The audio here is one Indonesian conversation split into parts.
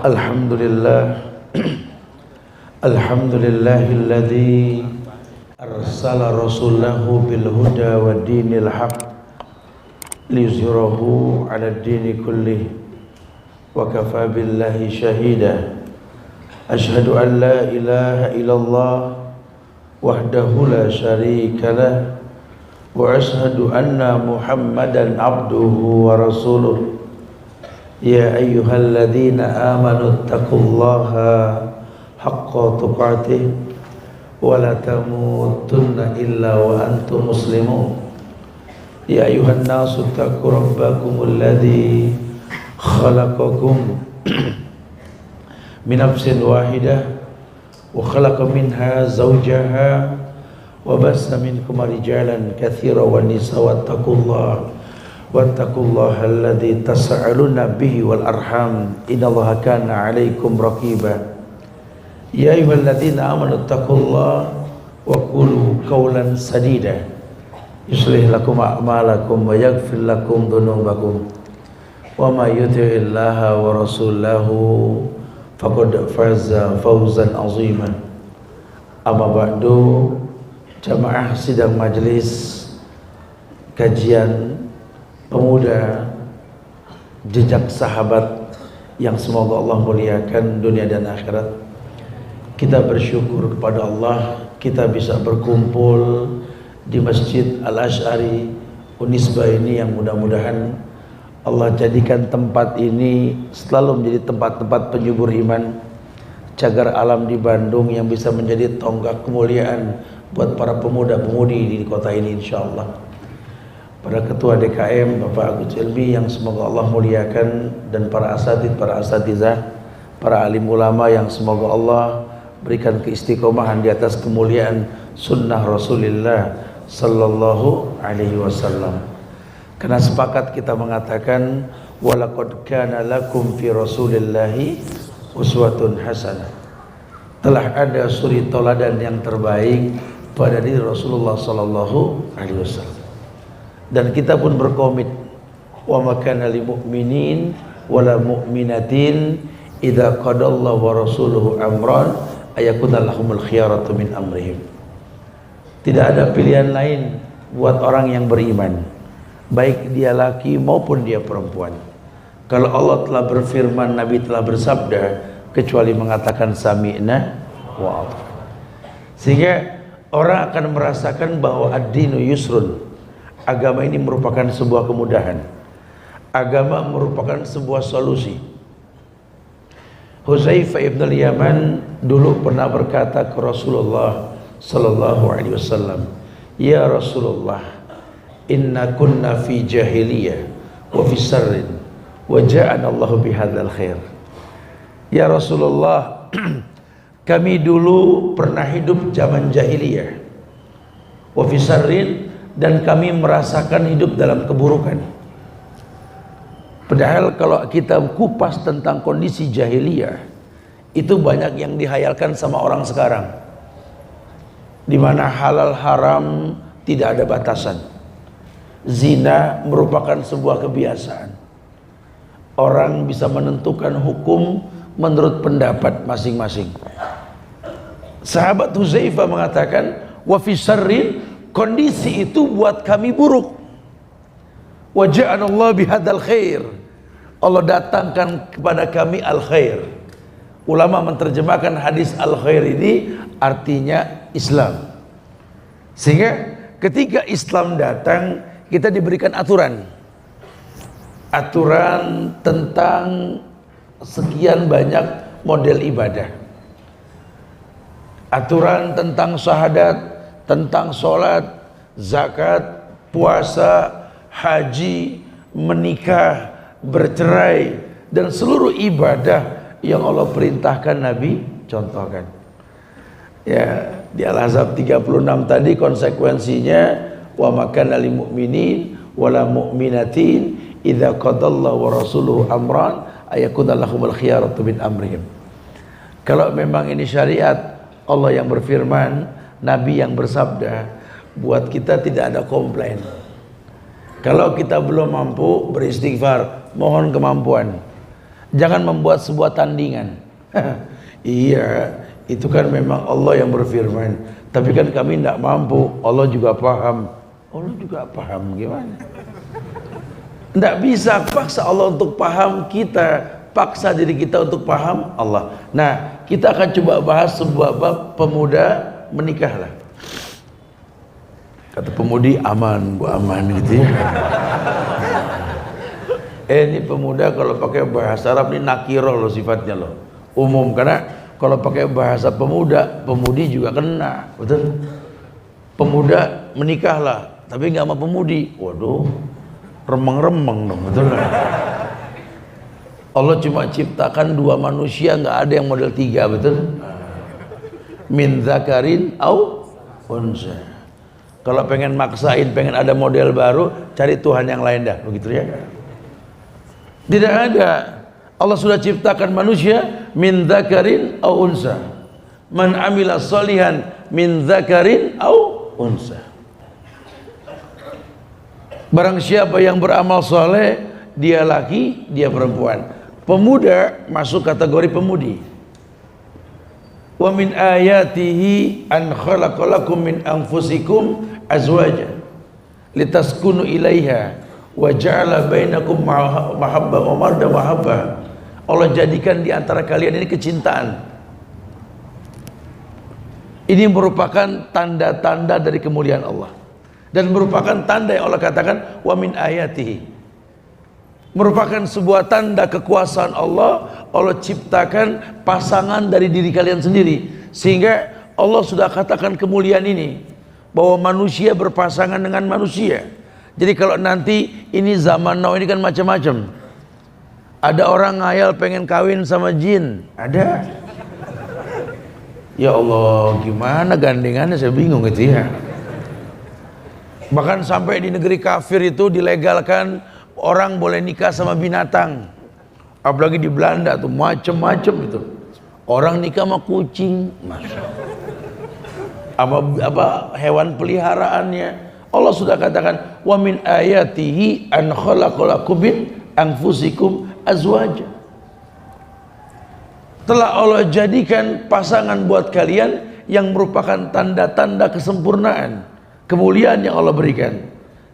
Alhamdulillah. Alhamdulillahilladzi arsala rasulahu bil huda wa dinil haq liyuzhirahu 'ala ad-dini kullih wa kafa billahi shahida. Asyhadu an la ilaha illallah wahdahu la syarika lah wa asyhadu anna Muhammadan abduhu wa rasuluh. Ya ayyuhalladzina amanu taqullaha haqqa tuqatih wa la tamutunna illa wa antum muslimun. Ya ayyuhan nasu taqu rabbakumul ladzi khalaqakum min nafsin wahidah wa khalaqa minha zawjaha wa bassa minkum rijalan katsiran wa nisaa wattaqullaha alladzi tas'aluna bihi wal arham innallaha kana 'alaikum raqiba. Ya ayyuhalladzina amanu taqullaha wa qulu qawlan sadida yuslih lakum a'malakum wa yaghfir lakum dhunubakum wa may yuti'illaha wa rasulahu faqad faza fawzan 'aziman. Amma ba'du, jamaah sidang majelis kajian pemuda jejak sahabat yang semoga Allah muliakan dunia dan akhirat. Kita bersyukur kepada Allah kita bisa berkumpul di Masjid Al-Asy'ari Unisba ini, yang mudah-mudahan Allah jadikan tempat ini selalu menjadi tempat-tempat penyubur iman, cagar alam di Bandung yang bisa menjadi tonggak kemuliaan buat para pemuda-pemudi di kota ini insyaallah. Para ketua DKM Bapak Agus Ilmi yang semoga Allah muliakan, dan para asatizah, para alim ulama yang semoga Allah berikan keistiqomahan di atas kemuliaan sunnah Rasulullah sallallahu alaihi wasallam. Karena sepakat kita mengatakan walaqad kana lakum fi rasulillahi uswatun hasanah. Telah ada suri teladan yang terbaik pada diri Rasulullah sallallahu alaihi wasallam. Dan kita pun berkomit wa makana lil mu'minin wala mu'minatin idza qadallahu wa rasuluhu amran ayakuna lahumul khiyaratu min amrihim. Tidak ada pilihan lain buat orang yang beriman, baik dia laki maupun dia perempuan. Kalau Allah telah berfirman, Nabi telah bersabda, kecuali mengatakan sami'na wa ata'na. Sehingga orang akan merasakan bahwa ad-dinu yusrun. Agama ini merupakan sebuah kemudahan. Agama merupakan sebuah solusi. Hudzaifah ibn al-Yaman dulu pernah berkata ke Rasulullah sallallahu alaihi wasallam, "Ya Rasulullah, inna kunna fi jahiliyah wa fi sarrin wa ja'ana Allah bihadzal khair." Ya Rasulullah, kami dulu pernah hidup zaman jahiliyah, wa fi sarrin, dan kami merasakan hidup dalam keburukan. Padahal kalau kita kupas tentang kondisi jahiliyah, itu banyak yang dihayalkan sama orang sekarang, di mana halal haram tidak ada batasan. Zina merupakan sebuah kebiasaan. Orang bisa menentukan hukum menurut pendapat masing-masing. Sahabat Hudzaifah mengatakan, wa fi syarrin, kondisi itu buat kami buruk. Wa ja'anallahu bihadzal khair, Allah datangkan kepada kami al-khair. Ulama menerjemahkan hadis al-khair ini artinya Islam. Sehingga ketika Islam datang, kita diberikan aturan tentang sekian banyak model ibadah, aturan tentang syahadat, tentang sholat, zakat, puasa, haji, menikah, bercerai, dan seluruh ibadah yang Allah perintahkan Nabi contohkan. Ya, di Al-Ahzab 36 tadi konsekuensinya wa makana lil mu'minin wala mu'minatin idza qadallahu wa rasuluhu amran ayakuna lahumul khiyaratu min amrihim. Kalau memang ini syariat Allah yang berfirman, Nabi yang bersabda, buat kita tidak ada komplain. Kalau kita belum mampu beristighfar, mohon kemampuan. Jangan membuat sebuah tandingan. Iya, itu kan memang Allah yang berfirman. Tapi kan kami tidak mampu. Allah juga paham. Allah juga paham, gimana? Tidak bisa paksa Allah untuk paham kita, paksa diri kita untuk paham Allah. Nah, kita akan coba bahas sebuah bab pemuda menikahlah. Kata pemudi, aman, bu aman gitu ya. Ini pemuda kalau pakai bahasa Arab ini nakiroh loh sifatnya loh, umum. Karena kalau pakai bahasa pemuda, pemudi juga kena, betul? Pemuda menikahlah, tapi nggak sama pemudi. Waduh, remeng-remeng dong, betul kan? Allah cuma ciptakan dua manusia, nggak ada yang model tiga, betul? Min zakarin au unsa. Kalau pengen maksain, pengen ada model baru, cari Tuhan yang lain dah, begitu ya? Tidak ada. Allah sudah ciptakan manusia min zakarin au unsa. Man amila sholihan min zakarin au unsa. Barang siapa yang beramal soleh, dia laki, dia perempuan. Pemuda masuk kategori pemudi. Wa min ayatihi an khalaqalakum min anfusikum azwaja litaskunu ilaiha wa ja'ala bainakum mahabbah wa mawaddah mahabbah. Allah jadikan di antara kalian ini kecintaan. Ini merupakan tanda-tanda dari kemuliaan Allah dan merupakan tanda yang Allah katakan wa min ayatihi, merupakan sebuah tanda kekuasaan Allah. Allah ciptakan pasangan dari diri kalian sendiri, sehingga Allah sudah katakan kemuliaan ini bahwa manusia berpasangan dengan manusia. Jadi kalau nanti ini zaman now ini kan macam-macam. Ada orang ngayal pengen kawin sama jin, ada. Ya Allah, gimana gandengannya, saya bingung gitu ya. Bahkan sampai di negeri kafir itu dilegalkan orang boleh nikah sama binatang. Apalagi di Belanda tuh macem-macem itu. Orang nikah sama kucing, Masya Allah. Apa hewan peliharaannya. Allah sudah katakan wa min ayatihi an khalaqalakum min anfusikum azwaja. Telah Allah jadikan pasangan buat kalian yang merupakan tanda-tanda kesempurnaan, kemuliaan yang Allah berikan.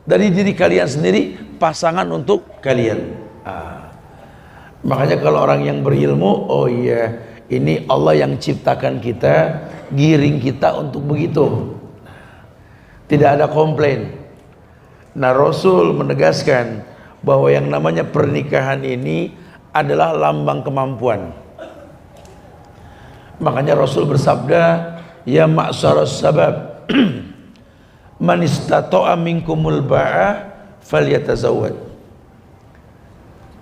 Dari diri kalian sendiri, pasangan untuk kalian. Makanya kalau orang yang berilmu, oh iya, ini Allah yang ciptakan kita, giring kita untuk begitu. Tidak ada komplain. Nah, Rasul menegaskan bahwa yang namanya pernikahan ini adalah lambang kemampuan. Makanya Rasul bersabda, ya ma'syaras sabab man istata'a minkumul ba'ah falyatazawwaj.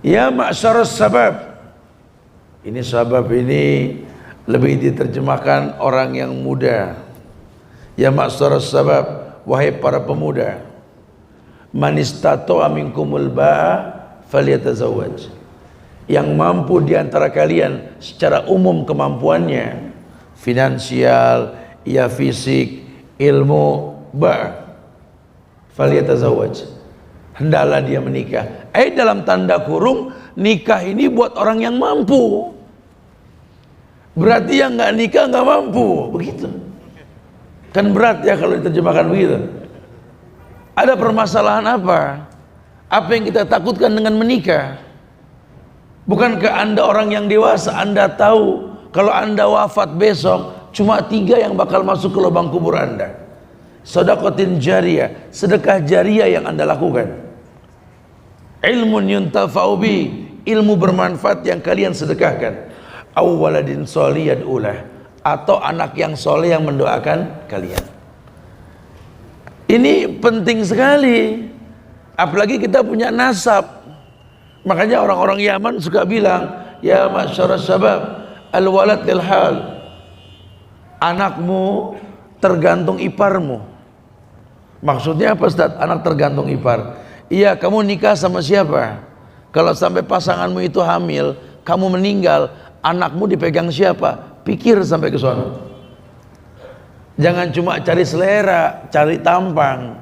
Ya ma'syaras sabab. Ini sabab ini lebih diterjemahkan orang yang muda. Ya ma'syaras sabab, wahai para pemuda. Man istata'a minkumul ba'ah falyatazawwaj. Yang mampu di antara kalian secara umum kemampuannya, finansial, ya fisik, ilmu, falyatazawwaj. Hendaklah dia menikah. Dalam tanda kurung, nikah ini buat orang yang mampu. Berarti yang nggak nikah nggak mampu, begitu. Kan berat ya kalau diterjemahkan begitu. Ada permasalahan apa? Apa yang kita takutkan dengan menikah? Bukankah Anda orang yang dewasa? Anda tahu kalau Anda wafat besok, cuma 3 yang bakal masuk ke lubang kubur Anda. Sedekatin jariyah, sedekah jariyah yang Anda lakukan. Ilmun yuntafa'u bi, ilmu bermanfaat yang kalian sedekahkan. Aw waladin sholih yad'ulah, atau anak yang soleh yang mendoakan kalian. Ini penting sekali. Apalagi kita punya nasab. Makanya orang-orang Yaman suka bilang, ya ma'syaras sabab, al-walad lil hal. Anakmu tergantung iparmu. Maksudnya apa, Ustaz? Anak tergantung ipar. Iya, kamu nikah sama siapa? Kalau sampai pasanganmu itu hamil, kamu meninggal, anakmu dipegang siapa? Pikir sampai ke sana. Jangan cuma cari selera, cari tampang.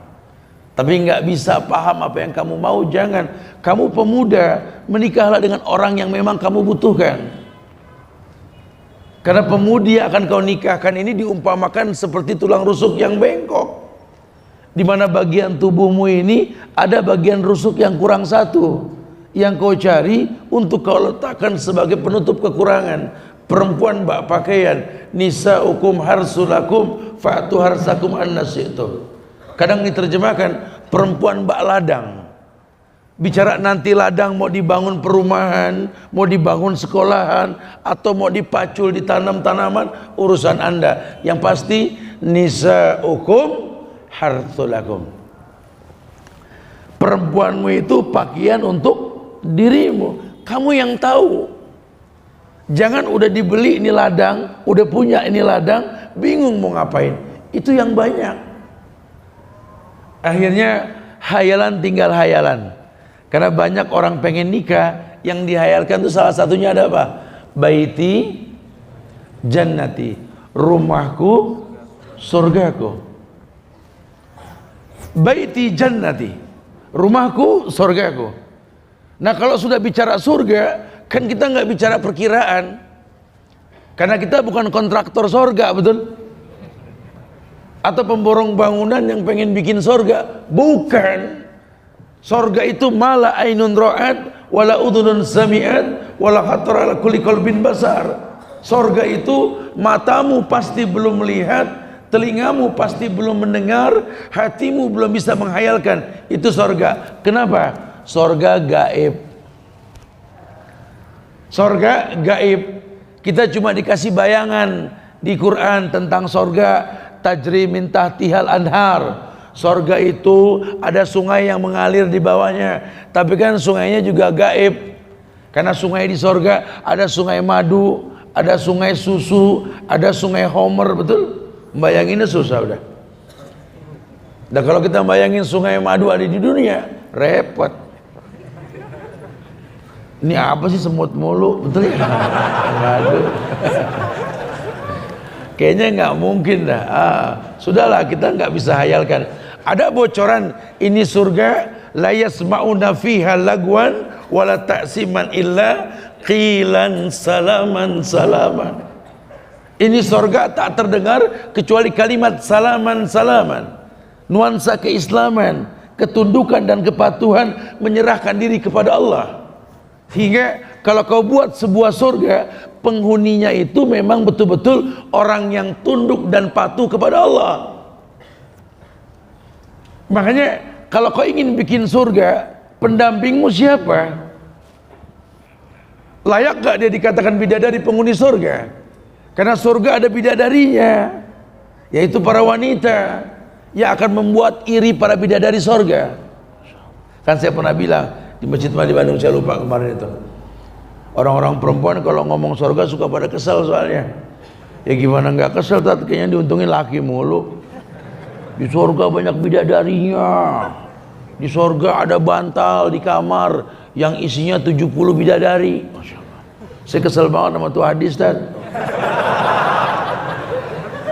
tapi nggak bisa paham apa yang kamu mau, jangan. Kamu pemuda, menikahlah dengan orang yang memang kamu butuhkan. Karena pemudi yang akan kau nikahkan ini diumpamakan seperti tulang rusuk yang bengkok, di mana bagian tubuhmu ini ada bagian rusuk yang kurang satu, yang kau cari untuk kau letakkan sebagai penutup kekurangan. Perempuan bak pakaian, nisaukum harsulakum fa'tu harsakum annasitum. Kadang diterjemahkan perempuan bak ladang, bicara nanti ladang mau dibangun perumahan, mau dibangun sekolahan, atau mau dipacul ditanam tanaman, urusan anda. Yang pasti nisaukum harthulakum, perempuanmu itu pakaian untuk dirimu, kamu yang tahu. Jangan udah dibeli ini ladang, udah punya ini ladang, bingung mau ngapain. Itu yang banyak. Akhirnya hayalan tinggal hayalan. Karena banyak orang pengen nikah, yang dihayalkan itu salah satunya ada apa? Baiti jannati, rumahku surgaku. Baiti jannati, rumahku surgaku. Nah kalau sudah bicara surga, kan kita nggak bicara perkiraan, karena kita bukan kontraktor surga, betul? Atau pemborong bangunan yang pengen bikin surga, bukan. Surga itu mala ainun ra'at, wala udhunun sami'at, wala khatar ala kulli qalbin basar. Surga itu matamu pasti belum melihat, telingamu pasti belum mendengar, hatimu belum bisa menghayalkan. Itu surga. Kenapa? Surga gaib. Surga gaib. Kita cuma dikasih bayangan di Quran tentang surga, tajri min tahtihal anhar. Surga itu ada sungai yang mengalir di bawahnya, tapi kan sungainya juga gaib. Karena sungai di surga ada sungai madu, ada sungai susu, ada sungai homer, betul? Bayanginnya susah udah. Dan kalau kita bayangin sungai madu ada di dunia, repot. Ini apa sih, semut mulu, betul ya? Madu. Kayaknya nggak mungkin dah. Sudahlah, kita nggak bisa hayalkan. Ada bocoran ini surga, la yasma'una fiha lagwan wala ta'siman illa qilan salaman salaman. Ini surga tak terdengar kecuali kalimat salaman salaman. Nuansa keislaman, ketundukan dan kepatuhan, menyerahkan diri kepada Allah. Hingga kalau kau buat sebuah surga, penghuninya itu memang betul-betul orang yang tunduk dan patuh kepada Allah. Makanya kalau kau ingin bikin surga, pendampingmu siapa? Layak gak dia dikatakan bidadari penghuni surga? Karena surga ada bidadarinya, yaitu para wanita yang akan membuat iri para bidadari surga. Kan saya pernah bilang di Masjid di Bandung, saya lupa kemarin itu, orang-orang perempuan kalau ngomong surga suka pada kesel soalnya. Ya gimana nggak kesel, kayaknya diuntungin laki mulu. Di surga banyak bidadarinya. Di surga ada bantal di kamar yang isinya 70 bidadari. Masya Allah. Saya kesel banget sama tuh hadis, Tad.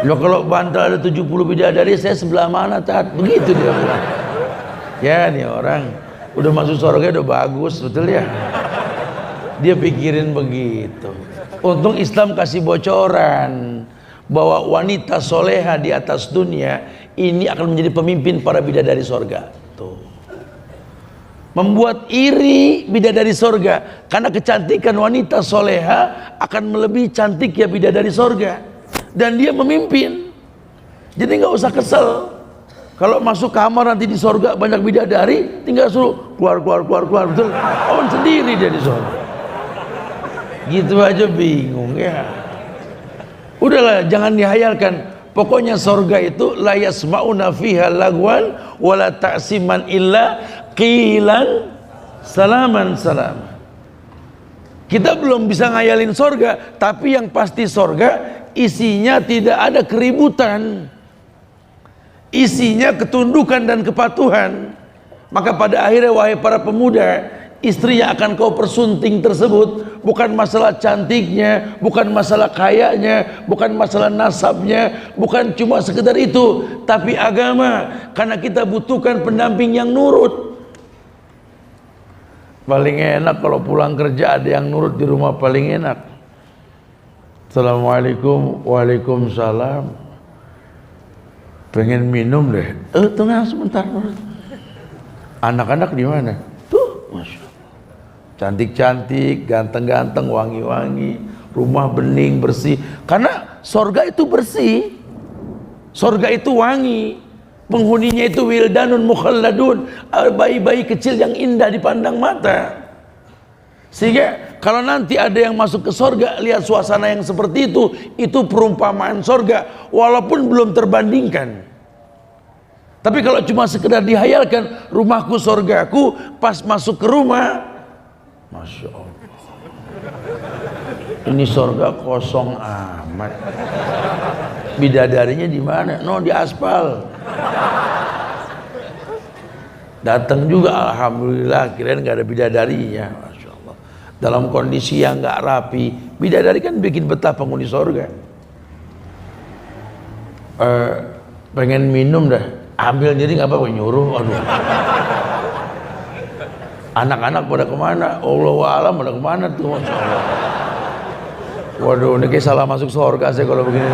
Loh, kalau bantal ada 70 bidadari, saya sebelah mana, Tad? Begitu dia bilang. Ya nih orang udah masuk surga udah bagus, betul ya? Dia pikirin begitu. Untung Islam kasih bocoran bahwa wanita soleha di atas dunia ini akan menjadi pemimpin para bidadari surga. Tuh. Membuat iri bidadari surga, karena kecantikan wanita soleha akan melebihi cantik ya bidadari surga, dan dia memimpin. Jadi nggak usah kesel kalau masuk kamar nanti di surga banyak bidadari, tinggal suruh keluar, betul? On sendiri dia di surga. Gitu aja bingung ya. Udahlah, jangan dihayalkan. Pokoknya surga itu la yasma'una fiha lagwan wala ta'siman illa qilan salaman salam. Kita belum bisa ngayalin surga, tapi yang pasti surga isinya tidak ada keributan, isinya ketundukan dan kepatuhan. Maka pada akhirnya wahai para pemuda, istri yang akan kau persunting tersebut bukan masalah cantiknya, bukan masalah kayanya, bukan masalah nasabnya, bukan cuma sekedar itu, tapi agama. Karena kita butuhkan pendamping yang nurut. Paling enak kalau pulang kerja ada yang nurut di rumah, paling enak. Assalamualaikum. Waalaikumsalam. Pengen minum deh. Tengah sebentar. Anak-anak di mana? Tuh, Masya Allah. Cantik-cantik, ganteng-ganteng, wangi-wangi, rumah bening, bersih. Karena sorga itu bersih, sorga itu wangi, penghuninya itu wildanun mukhalladun, bayi-bayi kecil yang indah dipandang mata. Sehingga kalau nanti ada yang masuk ke sorga, lihat suasana yang seperti itu perumpamaan sorga, walaupun belum terbandingkan. Tapi kalau cuma sekedar dihayalkan, rumahku sorgaku, pas masuk ke rumah, Masya Allah, ini sorga kosong amat. Bidadarinya di mana? No, di aspal. Datang juga, alhamdulillah, kirain nggak ada bidadarinya. Masya Allah. Dalam kondisi yang nggak rapi, bidadari kan bikin betah penghuni sorga. Pengen minum dah, ambil jadi nggak apa-apa, nyuruh. Aduh. Anak-anak pada kemana? Allahualam pada kemana tuh, Masya Allah. Waduh, ini kayak salah masuk surga saya kalau begini.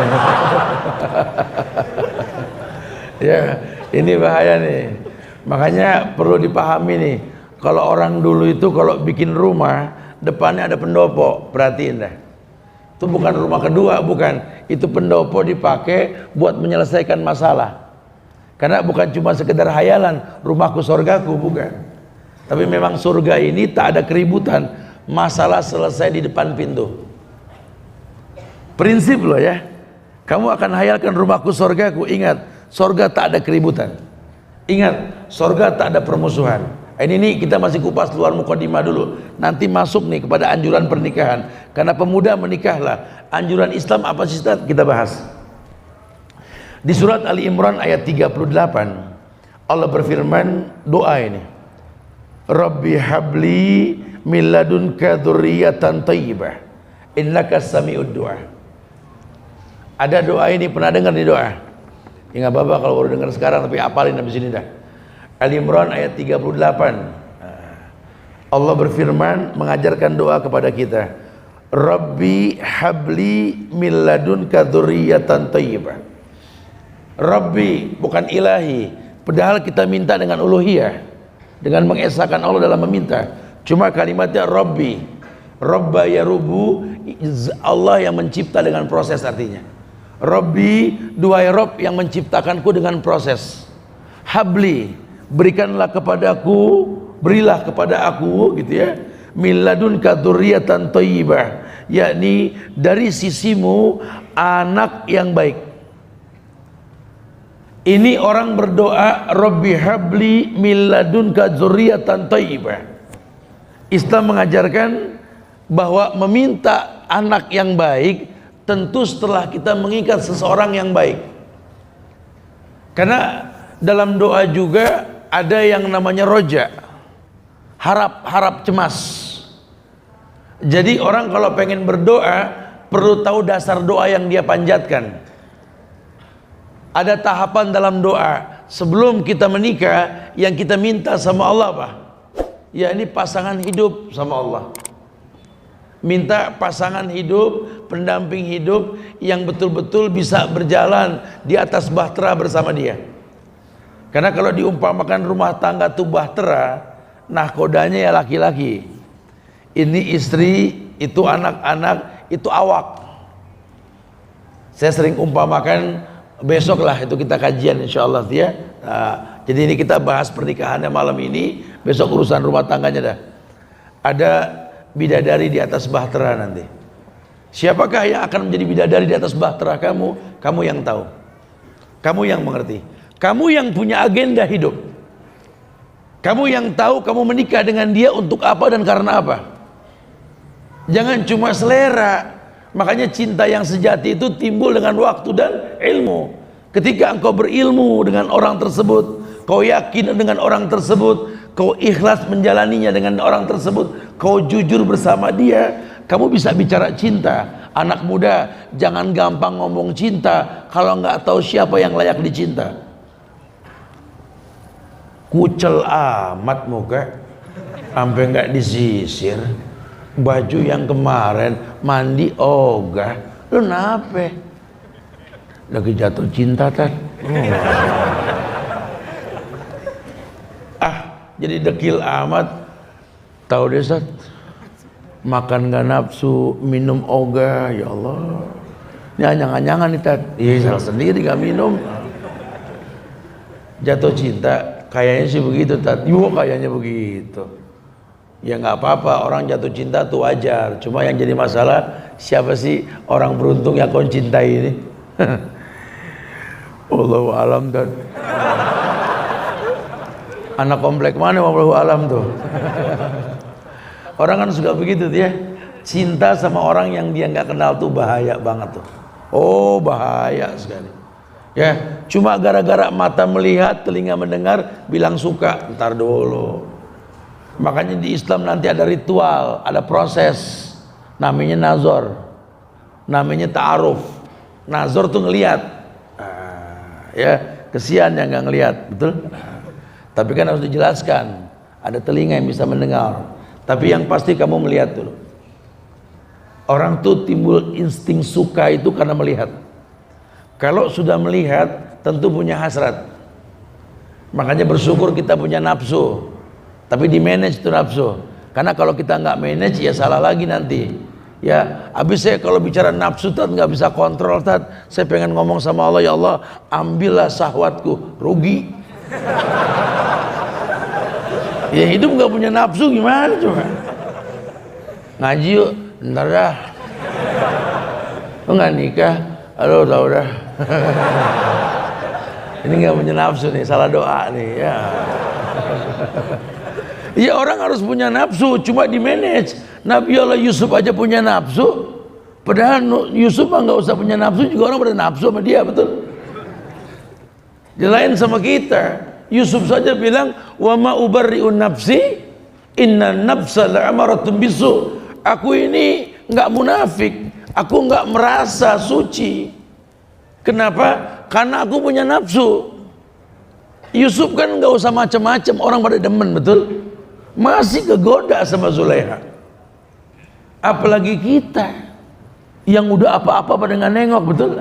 Ya, ini bahaya nih. Makanya perlu dipahami nih. Kalau orang dulu itu kalau bikin rumah, depannya ada pendopo, perhatiin dah. Itu bukan rumah kedua, bukan. Itu pendopo dipakai buat menyelesaikan masalah. Karena bukan cuma sekedar hayalan, rumahku surgaku, bukan. Tapi memang surga ini tak ada keributan, masalah selesai di depan pintu. Prinsip loh ya. Kamu akan hayalkan rumahku surgaku, ingat, surga tak ada keributan. Ingat, surga tak ada permusuhan. Ini kita masih kupas luar mukadimah dulu. Nanti masuk nih kepada anjuran pernikahan. Karena pemuda menikahlah. Anjuran Islam apa sih, Ustaz? Kita bahas. Di surat Ali Imran ayat 38, Allah berfirman, doa ini. Rabbi habli min ladunka dzurriyyatan thayyibah innaka sami'ud du'a. Ada doa ini, pernah dengar nih doa? Ya nggak apa-apa kalau baru dengar sekarang, tapi apalin habis ini dah. Ali Imran ayat 38. Allah berfirman mengajarkan doa kepada kita. Rabbi habli min ladunka dzurriyyatan thayyibah. Rabbi bukan ilahi, padahal kita minta dengan uluhiyah, dengan mengesahkan Allah dalam meminta. Cuma kalimatnya Rabbi, Rabba yarubu, Allah yang mencipta dengan proses artinya. Rabbi, duhai Rabb yang menciptakanku dengan proses. Habli, berikanlah kepadaku, berilah kepada aku, gitu ya. Min ladunka dzurriyyatan thayyibah, yakni dari sisimu anak yang baik. Ini orang berdoa, Rabbi habli min ladunka dzurriyyatan thayyibah. Islam mengajarkan bahwa meminta anak yang baik tentu setelah kita mengikat seseorang yang baik. Karena dalam doa juga ada yang namanya roja, harap cemas. Jadi orang kalau pengen berdoa perlu tahu dasar doa yang dia panjatkan. Ada tahapan dalam doa. Sebelum kita menikah, yang kita minta sama Allah apa? Ya, ini pasangan hidup sama Allah. Minta pasangan hidup, pendamping hidup yang betul-betul bisa berjalan di atas bahtera bersama dia. Karena kalau diumpamakan rumah tangga itu bahtera, nahkodanya ya laki-laki, ini istri, itu anak-anak, itu awak. Saya sering umpamakan, besok lah itu kita kajian insyaallah ya. Nah, jadi ini kita bahas pernikahannya malam ini, besok urusan rumah tangganya dah. Ada bidadari di atas bahtera nanti. Siapakah yang akan menjadi bidadari di atas bahtera kamu? Kamu yang tahu. Kamu yang mengerti. Kamu yang punya agenda hidup. Kamu yang tahu kamu menikah dengan dia untuk apa dan karena apa. Jangan cuma selera. Makanya cinta yang sejati itu timbul dengan waktu dan ilmu. Ketika engkau berilmu dengan orang tersebut, kau yakin dengan orang tersebut, kau ikhlas menjalaninya dengan orang tersebut, kau jujur bersama dia, kamu bisa bicara cinta. Anak muda, jangan gampang ngomong cinta kalau nggak tahu siapa yang layak dicinta. Kucel amat muka, sampai nggak disisir. Baju yang kemarin mandi ogah, lu nape? Lagi jatuh cinta kan? Jadi dekil amat. Tahu deh Ustaz, makan gak nafsu, minum ogah, ya Allah. Ini anyang-anyangan nih Tat. Iya, salah sendiri gak minum. Jatuh cinta, kayaknya sih begitu Tat. Yo, kayaknya begitu. Ya nggak apa-apa, orang jatuh cinta tuh wajar. Cuma yang jadi masalah, siapa sih orang beruntung yang kau cintai ini? Wallahu alam Tat. Anak komplek mana wallahu alam tuh. Orang kan suka begitu tuh ya. Cinta sama orang yang dia nggak kenal tuh bahaya banget tuh. Oh, bahaya sekali. Ya, cuma gara-gara mata melihat, telinga mendengar, bilang suka, ntar dulu. Makanya di Islam nanti ada ritual, ada proses, namanya nazar, namanya ta'aruf. Nazar tuh ngelihat, ya kesian yang nggak ngelihat, betul? Tapi kan harus dijelaskan, ada telinga yang bisa mendengar. Tapi yang pasti kamu melihat dulu. Orang tuh timbul insting suka itu karena melihat. Kalau sudah melihat, tentu punya hasrat. Makanya bersyukur kita punya nafsu. Tapi di manage itu nafsu. Karena kalau kita nggak manage, ya salah lagi nanti. Ya, habis saya kalau bicara nafsu Tat nggak bisa kontrol Tat. Saya pengen ngomong sama Allah, ya Allah, ambillah syahwatku, rugi. Ya hidup nggak punya nafsu gimana coba? Ngaji yuk, ntar dah. Lo nggak nikah, aduh tau dah. Ini nggak punya nafsu nih, salah doa nih ya. Ya orang harus punya nafsu, cuma di manage. Nabi Allah Yusuf aja punya nafsu, padahal Yusuf mah nggak usah punya nafsu juga orang pada nafsu sama dia, betul? Dia lain sama kita. Yusuf saja bilang, wa ma ubarri'un nafsi, inna nafsa la'amaratun bisu. Aku ini nggak munafik, aku nggak merasa suci. Kenapa? Karena aku punya nafsu. Yusuf kan nggak usah macam-macam, orang pada demen, betul? Masih kegoda sama Zulaiha. Apalagi kita yang udah apa-apa pada nggak nengok, betul?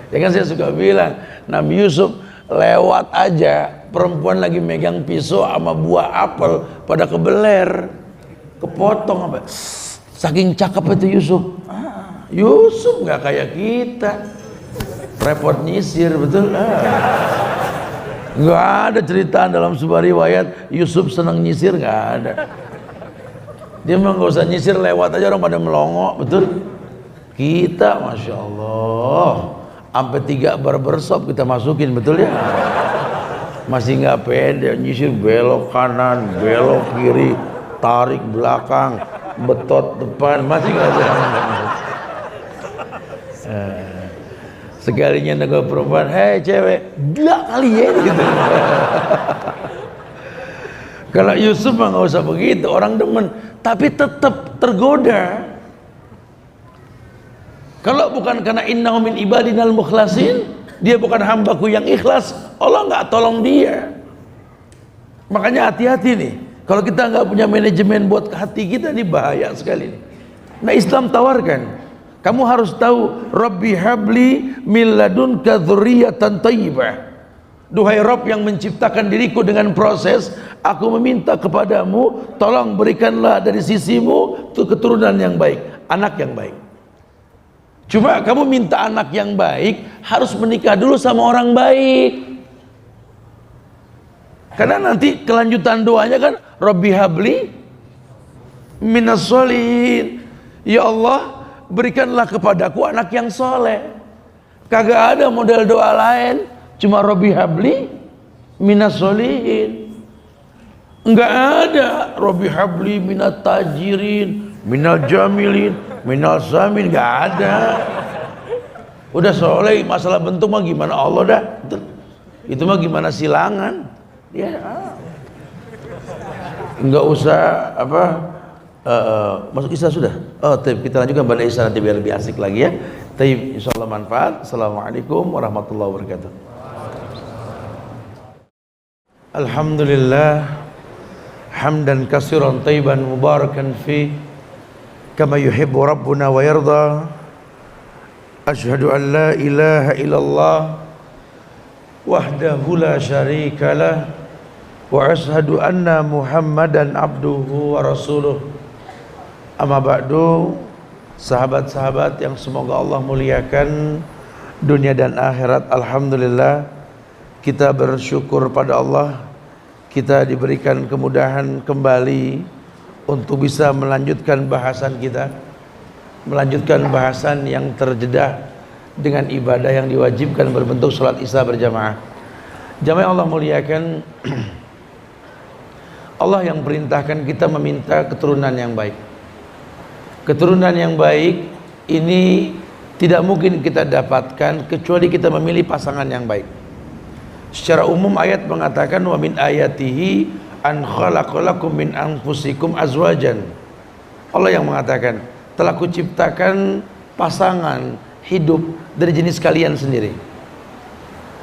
Ya kan saya suka bilang, Nabi Yusuf lewat aja, perempuan lagi megang pisau sama buah apel pada kebeler, kepotong apa? Saking cakep itu Yusuf. Yusuf nggak kayak kita, repot nyisir, betul? Nggak ada cerita dalam sebuah riwayat Yusuf senang nyisir, nggak ada. Dia mah nggak usah nyisir, lewat aja orang pada melongo, betul? Kita, masya Allah, sampai 3 barbershop kita masukin, betul ya? Masih nggak pede, nyisir belok kanan, belok kiri, tarik belakang, betot depan, masih nggak ada. Sekalinya nego perempuan, hei cewek, gila kali ya gitu. Kalau Yusuf mah nggak usah begitu, orang demen, tapi tetap tergoda. Kalau bukan karena innahu min ibadinal mukhlasin, dia bukan hambaku yang ikhlas, Allah nggak tolong dia. Makanya hati-hati nih, kalau kita nggak punya manajemen buat hati kita, ini bahaya sekali nih. Nah Islam tawarkan, kamu harus tahu, Rabbi habli min ladunka dzurriyyatan thayyibah. Duhai Rabb yang menciptakan diriku dengan proses, aku meminta kepadamu, tolong berikanlah dari sisimu tuh keturunan yang baik, anak yang baik. Cuma kamu minta anak yang baik, harus menikah dulu sama orang baik. Karena nanti kelanjutan doanya kan, Rabbi habli minas sholihin. Ya Allah, berikanlah kepadaku anak yang soleh. Kagak ada model doa lain, cuma Rabbi habli minas sholihin. Enggak ada Rabbi habli minat tajirin, minal jamilin, minal samin, enggak ada. Udah soleh, masalah bentuk mah gimana Allah dah. Itu mah gimana silangan. Ya. Enggak usah apa Masuk Isya sudah? Oh, kita lanjutkan pada Isya nanti biar lebih asik lagi ya. Insyaallah manfaat. Assalamualaikum warahmatullahi wabarakatuh. Alhamdulillah hamdan katsiran thayyiban mubarakan fi kama yuhibbu rabbuna wa yarda. Asyhadu an la ilaha illallah wahdahu la syarika lah wa asyhadu anna Muhammadan abduhu wa rasuluh. Amma ba'du, sahabat-sahabat yang semoga Allah muliakan dunia dan akhirat. Alhamdulillah kita bersyukur pada Allah, kita diberikan kemudahan kembali untuk bisa melanjutkan bahasan kita, melanjutkan bahasan yang terjeda dengan ibadah yang diwajibkan berbentuk salat Isya berjamaah. Jamaah Allah muliakan, Allah yang perintahkan kita meminta keturunan yang baik. Keturunan yang baik ini tidak mungkin kita dapatkan kecuali kita memilih pasangan yang baik. Secara umum ayat mengatakan wa min ayatihi an khalaqalakum min anfusikum azwajan. Allah yang mengatakan telah kuciptakan pasangan hidup dari jenis kalian sendiri.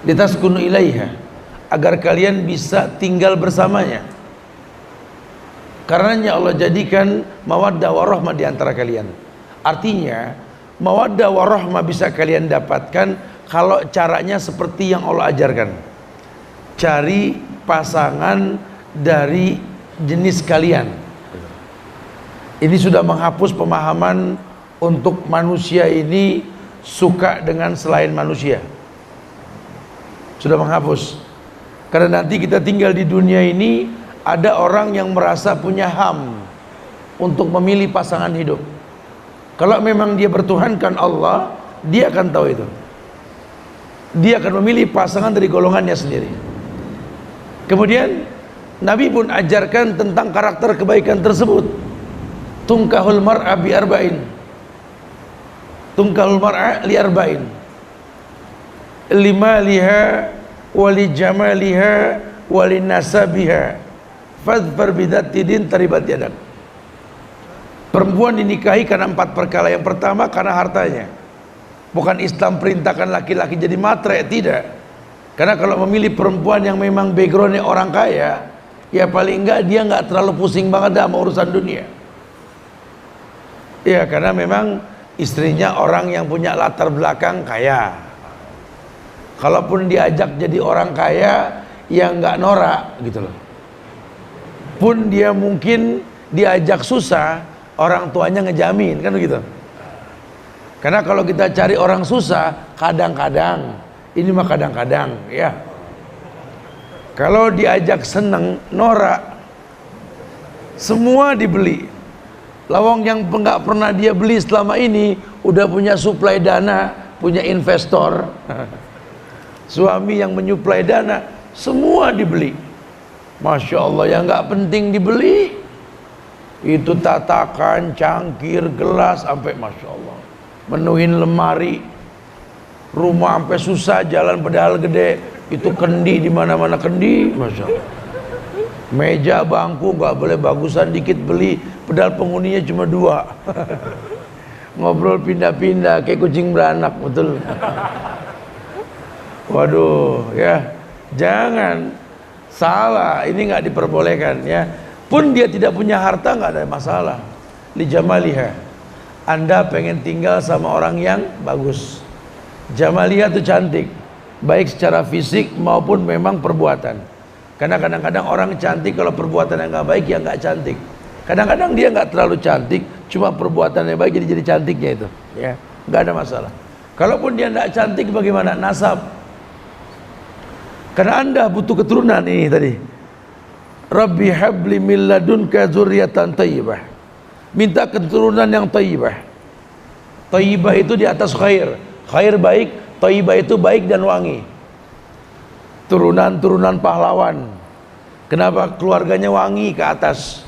Litaskunu ilaiha, agar kalian bisa tinggal bersamanya. Karenanya Allah jadikan mawaddah warahmah di antara kalian. Artinya mawaddah warahmah bisa kalian dapatkan kalau caranya seperti yang Allah ajarkan. Cari pasangan dari jenis kalian. Ini sudah menghapus pemahaman untuk manusia ini suka dengan selain manusia. Sudah menghapus. Karena nanti kita tinggal di dunia ini, ada orang yang merasa punya HAM untuk memilih pasangan hidup. Kalau memang dia bertuhankan Allah, dia akan tahu itu. Dia akan memilih pasangan dari golongannya sendiri. Kemudian Nabi pun ajarkan tentang karakter kebaikan tersebut. Tunkahul mar'a bi arba'in. Tunkahul mar'a li arba'in. Limaliha wali jamaliha wali nasabiha. Fadfar bidatidin taribat yadak. Perempuan dinikahi karena 4 perkara. Yang pertama karena hartanya. Bukan Islam perintahkan laki-laki jadi matre, tidak. Karena kalau memilih perempuan yang memang backgroundnya orang kaya, ya paling enggak dia enggak terlalu pusing banget sama urusan dunia. Ya karena memang istrinya orang yang punya latar belakang kaya. Kalaupun diajak jadi orang kaya, ya enggak norak gitu loh. Pun dia mungkin diajak susah, orang tuanya ngejamin, kan begitu. Karena kalau kita cari orang susah, kadang-kadang, ini mah kadang-kadang ya. Kalau diajak seneng, norak, semua dibeli. Lawang yang nggak pernah dia beli selama ini, udah punya suplai dana, punya investor. Suami yang menyuplai dana, semua dibeli. Masya Allah, yang nggak penting dibeli itu tatakan, cangkir, gelas, sampai Masya Allah menuhin lemari, rumah sampai susah jalan padahal gede, itu kendi di mana-mana kendi, Masya Allah. Meja, bangku nggak boleh bagusan dikit beli, padahal penghuninya cuma 2. Ngobrol pindah-pindah kayak kucing beranak, betul. Waduh, ya jangan. Salah, ini nggak diperbolehkan ya. Pun dia tidak punya harta nggak ada masalah. Li jamaliha. Anda pengen tinggal sama orang yang bagus. Jamaliha itu cantik, baik secara fisik maupun memang perbuatan. Karena kadang-kadang orang cantik kalau perbuatannya nggak baik ya nggak cantik. Kadang-kadang dia nggak terlalu cantik, cuma perbuatannya baik jadi cantiknya itu. Ya, nggak ada masalah. Kalaupun dia nggak cantik bagaimana? Nasab. Karena Anda butuh keturunan ini tadi. Rabbi habli min ladunka dzurriatan thayyibah. Minta keturunan yang thayyibah. Thayyibah itu di atas khair. Khair baik, thayyibah itu baik dan wangi. Turunan-turunan pahlawan. Kenapa keluarganya wangi ke atas?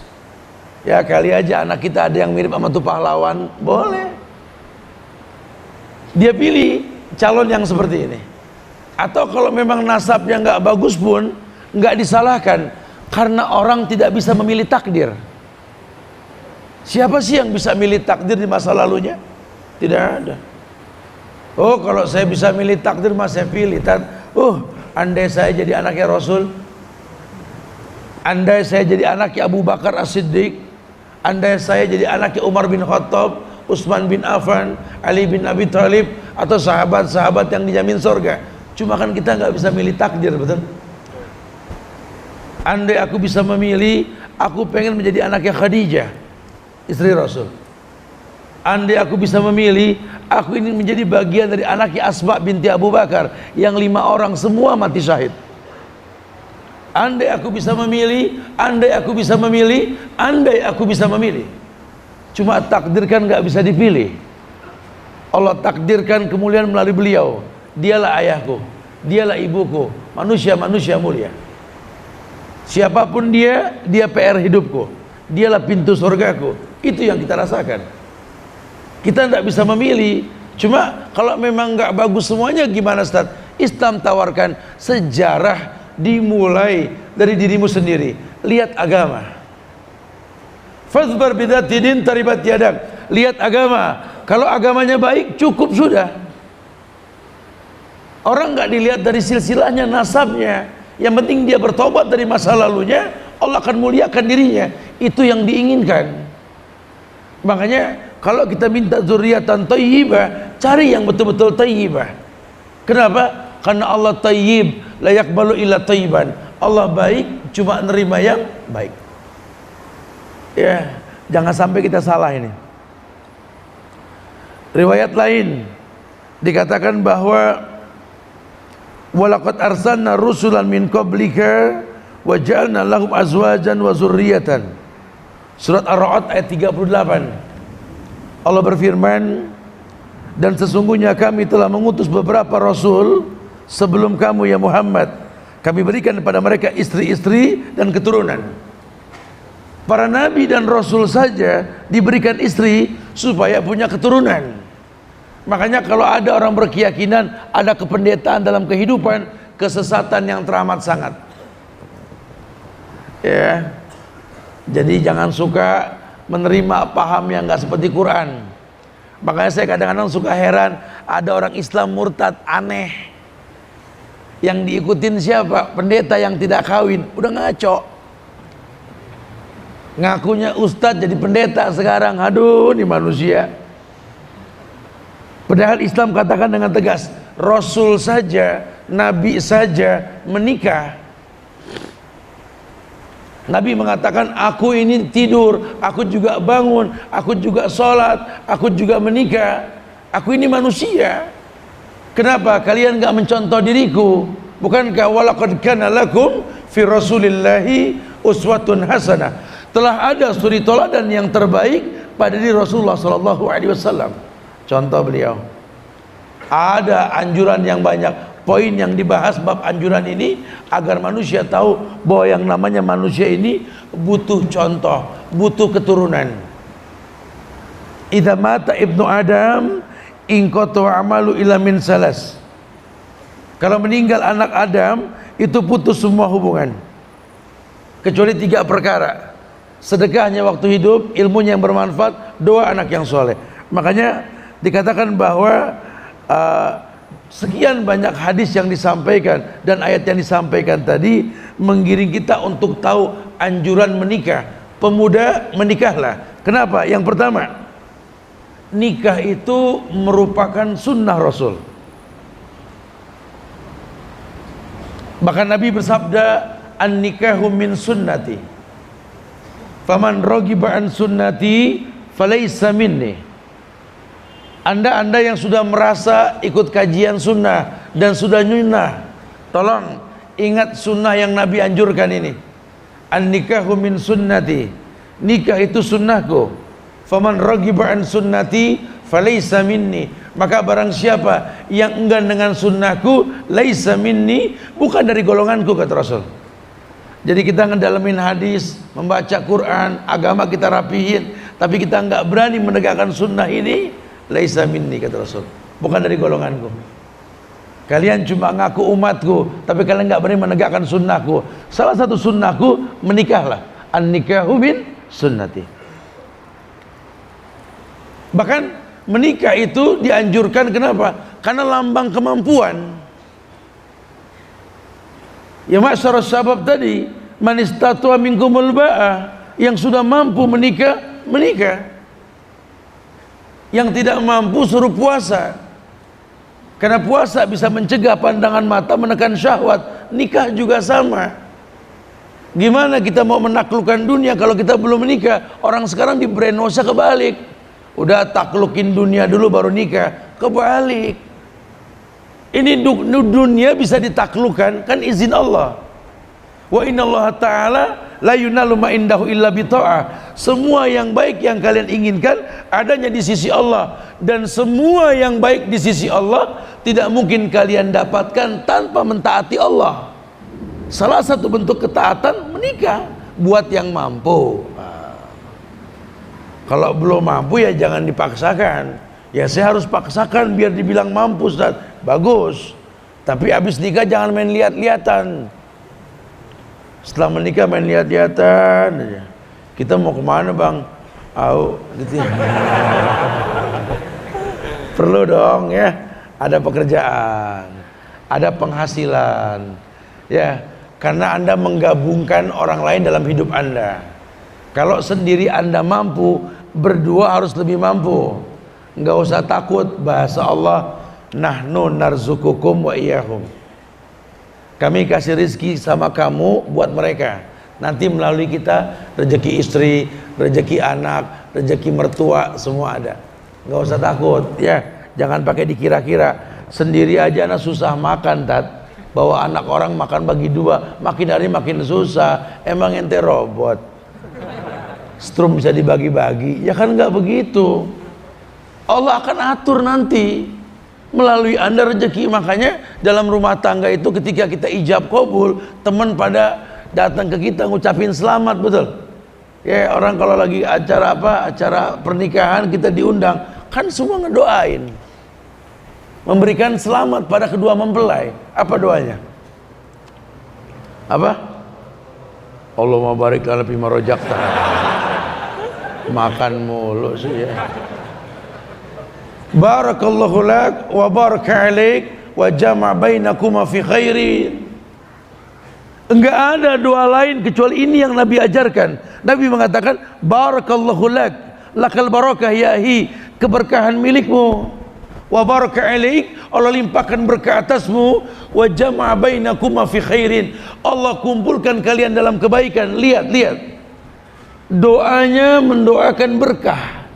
Ya kali aja anak kita ada yang mirip sama tuh pahlawan, boleh. Dia pilih calon yang seperti ini. Atau kalau memang nasabnya nggak bagus pun nggak disalahkan, karena orang tidak bisa memilih takdir. Siapa sih yang bisa milih takdir di masa lalunya? Tidak ada. Oh, kalau saya bisa milih takdir, mas saya pilih. Andai saya jadi anaknya Rasul, andai saya jadi anaknya Abu Bakar As-Siddiq, andai saya jadi anaknya Umar bin Khattab, Utsman bin Affan, Ali bin Abi Thalib, atau sahabat-sahabat yang dijamin surga. Cuma kan kita nggak bisa milih takdir, betul? Andai aku bisa memilih, aku pengen menjadi anaknya Khadijah, istri Rasul. Andai aku bisa memilih, aku ingin menjadi bagian dari anaknya Asma binti Abu Bakar yang 5 orang semua mati syahid. Andai aku bisa memilih, andai aku bisa memilih, andai aku bisa memilih. Cuma takdir kan nggak bisa dipilih. Allah takdirkan kemuliaan melalui beliau. Dialah ayahku, dialah ibuku, manusia-manusia mulia. Siapapun dia PR hidupku, dialah pintu surgaku. Itu yang kita rasakan. Kita tidak bisa memilih. Cuma kalau memang nggak bagus semuanya, gimana Ustaz? Islam tawarkan sejarah dimulai dari dirimu sendiri. Lihat agama. Fazbar bidzati din taribat yadak. Lihat agama. Kalau agamanya baik, cukup sudah. Orang nggak dilihat dari silsilahnya, nasabnya. Yang penting dia bertobat dari masa lalunya, Allah akan muliakan dirinya. Itu yang diinginkan. Makanya kalau kita minta zuriatan thayyibah, cari yang betul-betul thayyibah. Kenapa? Karena Allah thayyib, la yaqbalu illa thayyiban. Allah baik, cuma nerima yang baik. Ya, jangan sampai kita salah ini. Riwayat lain dikatakan bahwa walaqad arsalna rusulan min qablika wa ja'alna lahum azwajan wa zurriyatan. Surat Ar-Ra'd ayat 38. Allah berfirman, dan sesungguhnya kami telah mengutus beberapa rasul sebelum kamu ya Muhammad. Kami berikan kepada mereka istri-istri dan keturunan. Para nabi dan rasul saja diberikan istri supaya punya keturunan. Makanya kalau ada orang berkeyakinan ada kependetaan dalam kehidupan, kesesatan yang teramat sangat. Ya. Jadi jangan suka menerima paham yang nggak seperti Quran. Makanya saya kadang-kadang suka heran, ada orang Islam murtad aneh yang diikutin siapa? Pendeta yang tidak kawin. Udah ngaco, ngakunya ustadz jadi pendeta sekarang. Aduh, ini manusia. Padahal Islam katakan dengan tegas, Rasul saja, Nabi saja menikah. Nabi mengatakan, aku ini tidur, aku juga bangun, aku juga sholat, aku juga menikah. Aku ini manusia. Kenapa kalian gak mencontoh diriku? Bukankah walaqad kana lakum fi rasulillahi uswatun hasanah. Telah ada suri teladan yang terbaik pada diri Rasulullah SAW. Contoh beliau. Ada anjuran yang banyak. Poin yang dibahas bab anjuran ini agar manusia tahu bahwa yang namanya manusia ini butuh contoh, butuh keturunan. Idza mata ibnu Adam inqata amalu ila min salas. Kalau meninggal anak Adam itu putus semua hubungan kecuali 3 perkara. Sedekahnya waktu hidup, ilmunya yang bermanfaat, doa anak yang soleh. Makanya dikatakan bahwa sekian banyak hadis yang disampaikan dan ayat yang disampaikan tadi menggiring kita untuk tahu anjuran menikah. Pemuda menikahlah. Kenapa? Yang pertama, nikah itu merupakan sunnah Rasul. Bahkan Nabi bersabda, an-nikahu min sunnati. Faman raghiba an sunnati falaysa minni. Anda yang sudah merasa ikut kajian sunnah dan sudah nyunnah, tolong ingat sunnah yang Nabi anjurkan ini. An-nikahu min sunnati. Nikah itu sunnahku. Faman raghiba an sunnati falaysa minni. Maka barang siapa yang enggan dengan sunnahku, laisa minni, bukan dari golonganku, kata Rasul. Jadi kita ngedalamin hadis, membaca Quran, agama kita rapihin, tapi kita enggak berani menegakkan sunnah ini, laisa minni, kata Rasul, bukan dari golonganku. Kalian cuma ngaku umatku, tapi kalian enggak berani menegakkan sunnahku. Salah satu sunnahku menikahlah. An-nikahu min sunnati. Bahkan menikah itu dianjurkan, kenapa? Karena lambang kemampuan. Ya masyarakat syabab tadi, man istatua minkumul ba'ah, yang sudah mampu menikah, menikah. Yang tidak mampu suruh puasa. Karena puasa bisa mencegah pandangan mata, menekan syahwat. Nikah juga sama. Gimana kita mau menaklukkan dunia kalau kita belum menikah? Orang sekarang di brainwash kebalik. Udah taklukin dunia dulu baru nikah. Kebalik. Ini dunia bisa ditaklukkan kan izin Allah. Wa innallaha ta'ala la yunalu ma indahu illa bita'ah. Semua yang baik yang kalian inginkan adanya di sisi Allah, dan semua yang baik di sisi Allah tidak mungkin kalian dapatkan tanpa mentaati Allah. Salah satu bentuk ketaatan menikah buat yang mampu. Kalau belum mampu ya jangan dipaksakan. Ya saya harus paksakan biar dibilang mampu, Ustaz. Bagus. Tapi habis nikah jangan main lihat-lihatan. Setelah menikah main lihat-lihatan aja. Kita mau kemana bang? Gitu. Perlu dong ya. Ada pekerjaan, ada penghasilan, ya. Karena Anda menggabungkan orang lain dalam hidup Anda. Kalau sendiri Anda mampu, berdua harus lebih mampu. Nggak usah takut, bahasa Allah, nahnu narzukukum wa iyyahum. Kami kasih rizki sama kamu buat mereka. Nanti melalui kita rezeki istri, rezeki anak, rezeki mertua, semua ada. Nggak usah takut, ya. Jangan pakai dikira-kira. Sendiri aja anak susah makan, Tat. Bawa anak orang makan bagi dua, makin hari makin susah. Emang ente robot? Strum bisa dibagi-bagi? Ya kan nggak begitu. Allah akan atur nanti melalui Anda rezeki. Makanya dalam rumah tangga itu ketika kita ijab kabul, teman pada datang ke kita ngucapin selamat, betul? Ya, orang kalau lagi acara acara pernikahan kita diundang, kan semua ngedoain, memberikan selamat pada kedua mempelai. Apa doanya? Apa? Allahumma barik lana fima razaqtana. Makan mulu sih ya. Barakallahu lak wa baraka alaik wa jama' bainakuma fi khairin. Enggak ada doa lain kecuali ini yang Nabi ajarkan. Nabi mengatakan barakallahu lak, lakal barakah yahi, keberkahan milikmu. Wa baraka alaik, Allah limpahkan berkah atasmu. Wa jama' bainakuma fi khairin, Allah kumpulkan kalian dalam kebaikan. Lihat doanya mendoakan berkah.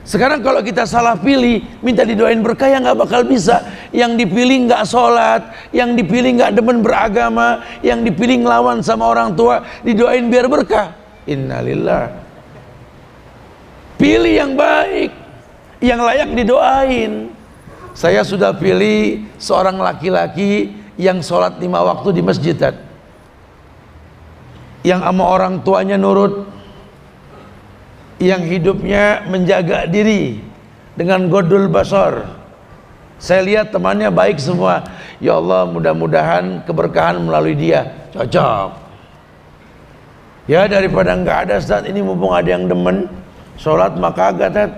Sekarang kalau kita salah pilih, minta didoain berkah, ya nggak bakal bisa. Yang dipilih nggak sholat, yang dipilih nggak demen beragama, yang dipilih ngelawan sama orang tua, didoain biar berkah. Innalillah. Pilih yang baik, yang layak didoain. Saya sudah pilih seorang laki-laki yang sholat 5 waktu di masjid, yang sama orang tuanya nurut, yang hidupnya menjaga diri dengan godul basar. Saya lihat temannya baik semua. Ya Allah, mudah-mudahan keberkahan melalui dia. Cocok. Ya, daripada nggak ada, Ustaz, ini mumpung ada yang demen sholat maka agak,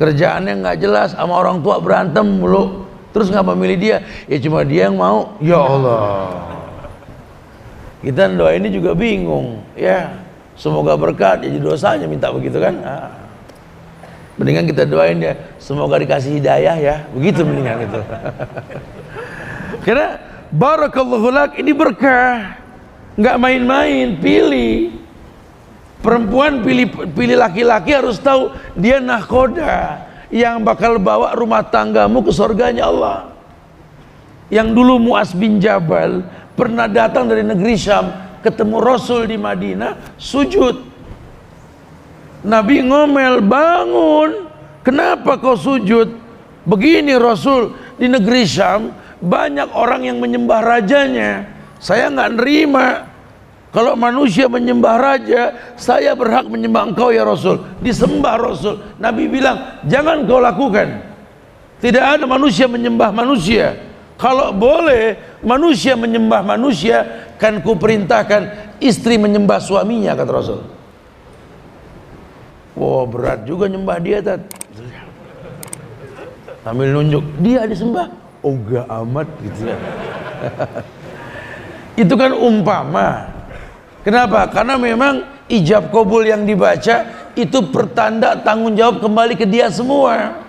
kerjaannya nggak jelas, sama orang tua berantem mulu, terus nggak memilih dia. Ya cuma dia yang mau. Ya Allah, kita doa ini juga bingung, ya. Semoga berkat, jadi dosanya minta begitu kan. Mendingan kita doain ya, semoga dikasih hidayah ya, begitu mendingan itu. Karena barakallahu lak ini berkah, nggak main-main. Pilih perempuan, pilih laki-laki, harus tahu dia nahkoda yang bakal bawa rumah tanggamu ke surganya Allah. Yang dulu Mu'az bin Jabal pernah datang dari negeri Syam, ketemu Rasul di Madinah, sujud. Nabi ngomel, bangun, kenapa kau sujud? Begini Rasul, di negeri Syam banyak orang yang menyembah rajanya, saya nggak nerima. Kalau manusia menyembah raja, saya berhak menyembah engkau ya Rasul. Disembah Rasul. Nabi bilang, jangan kau lakukan. Tidak ada manusia menyembah manusia. Kalau boleh manusia menyembah manusia, kan ku perintahkan istri menyembah suaminya, kata Rasul. Wah, berat juga nyembah dia, Tat. Sambil nunjuk, dia disembah. Oh, enggak amat gitu ya. Itu kan umpama. Kenapa? Karena memang ijab kabul yang dibaca itu pertanda tanggung jawab kembali ke dia semua.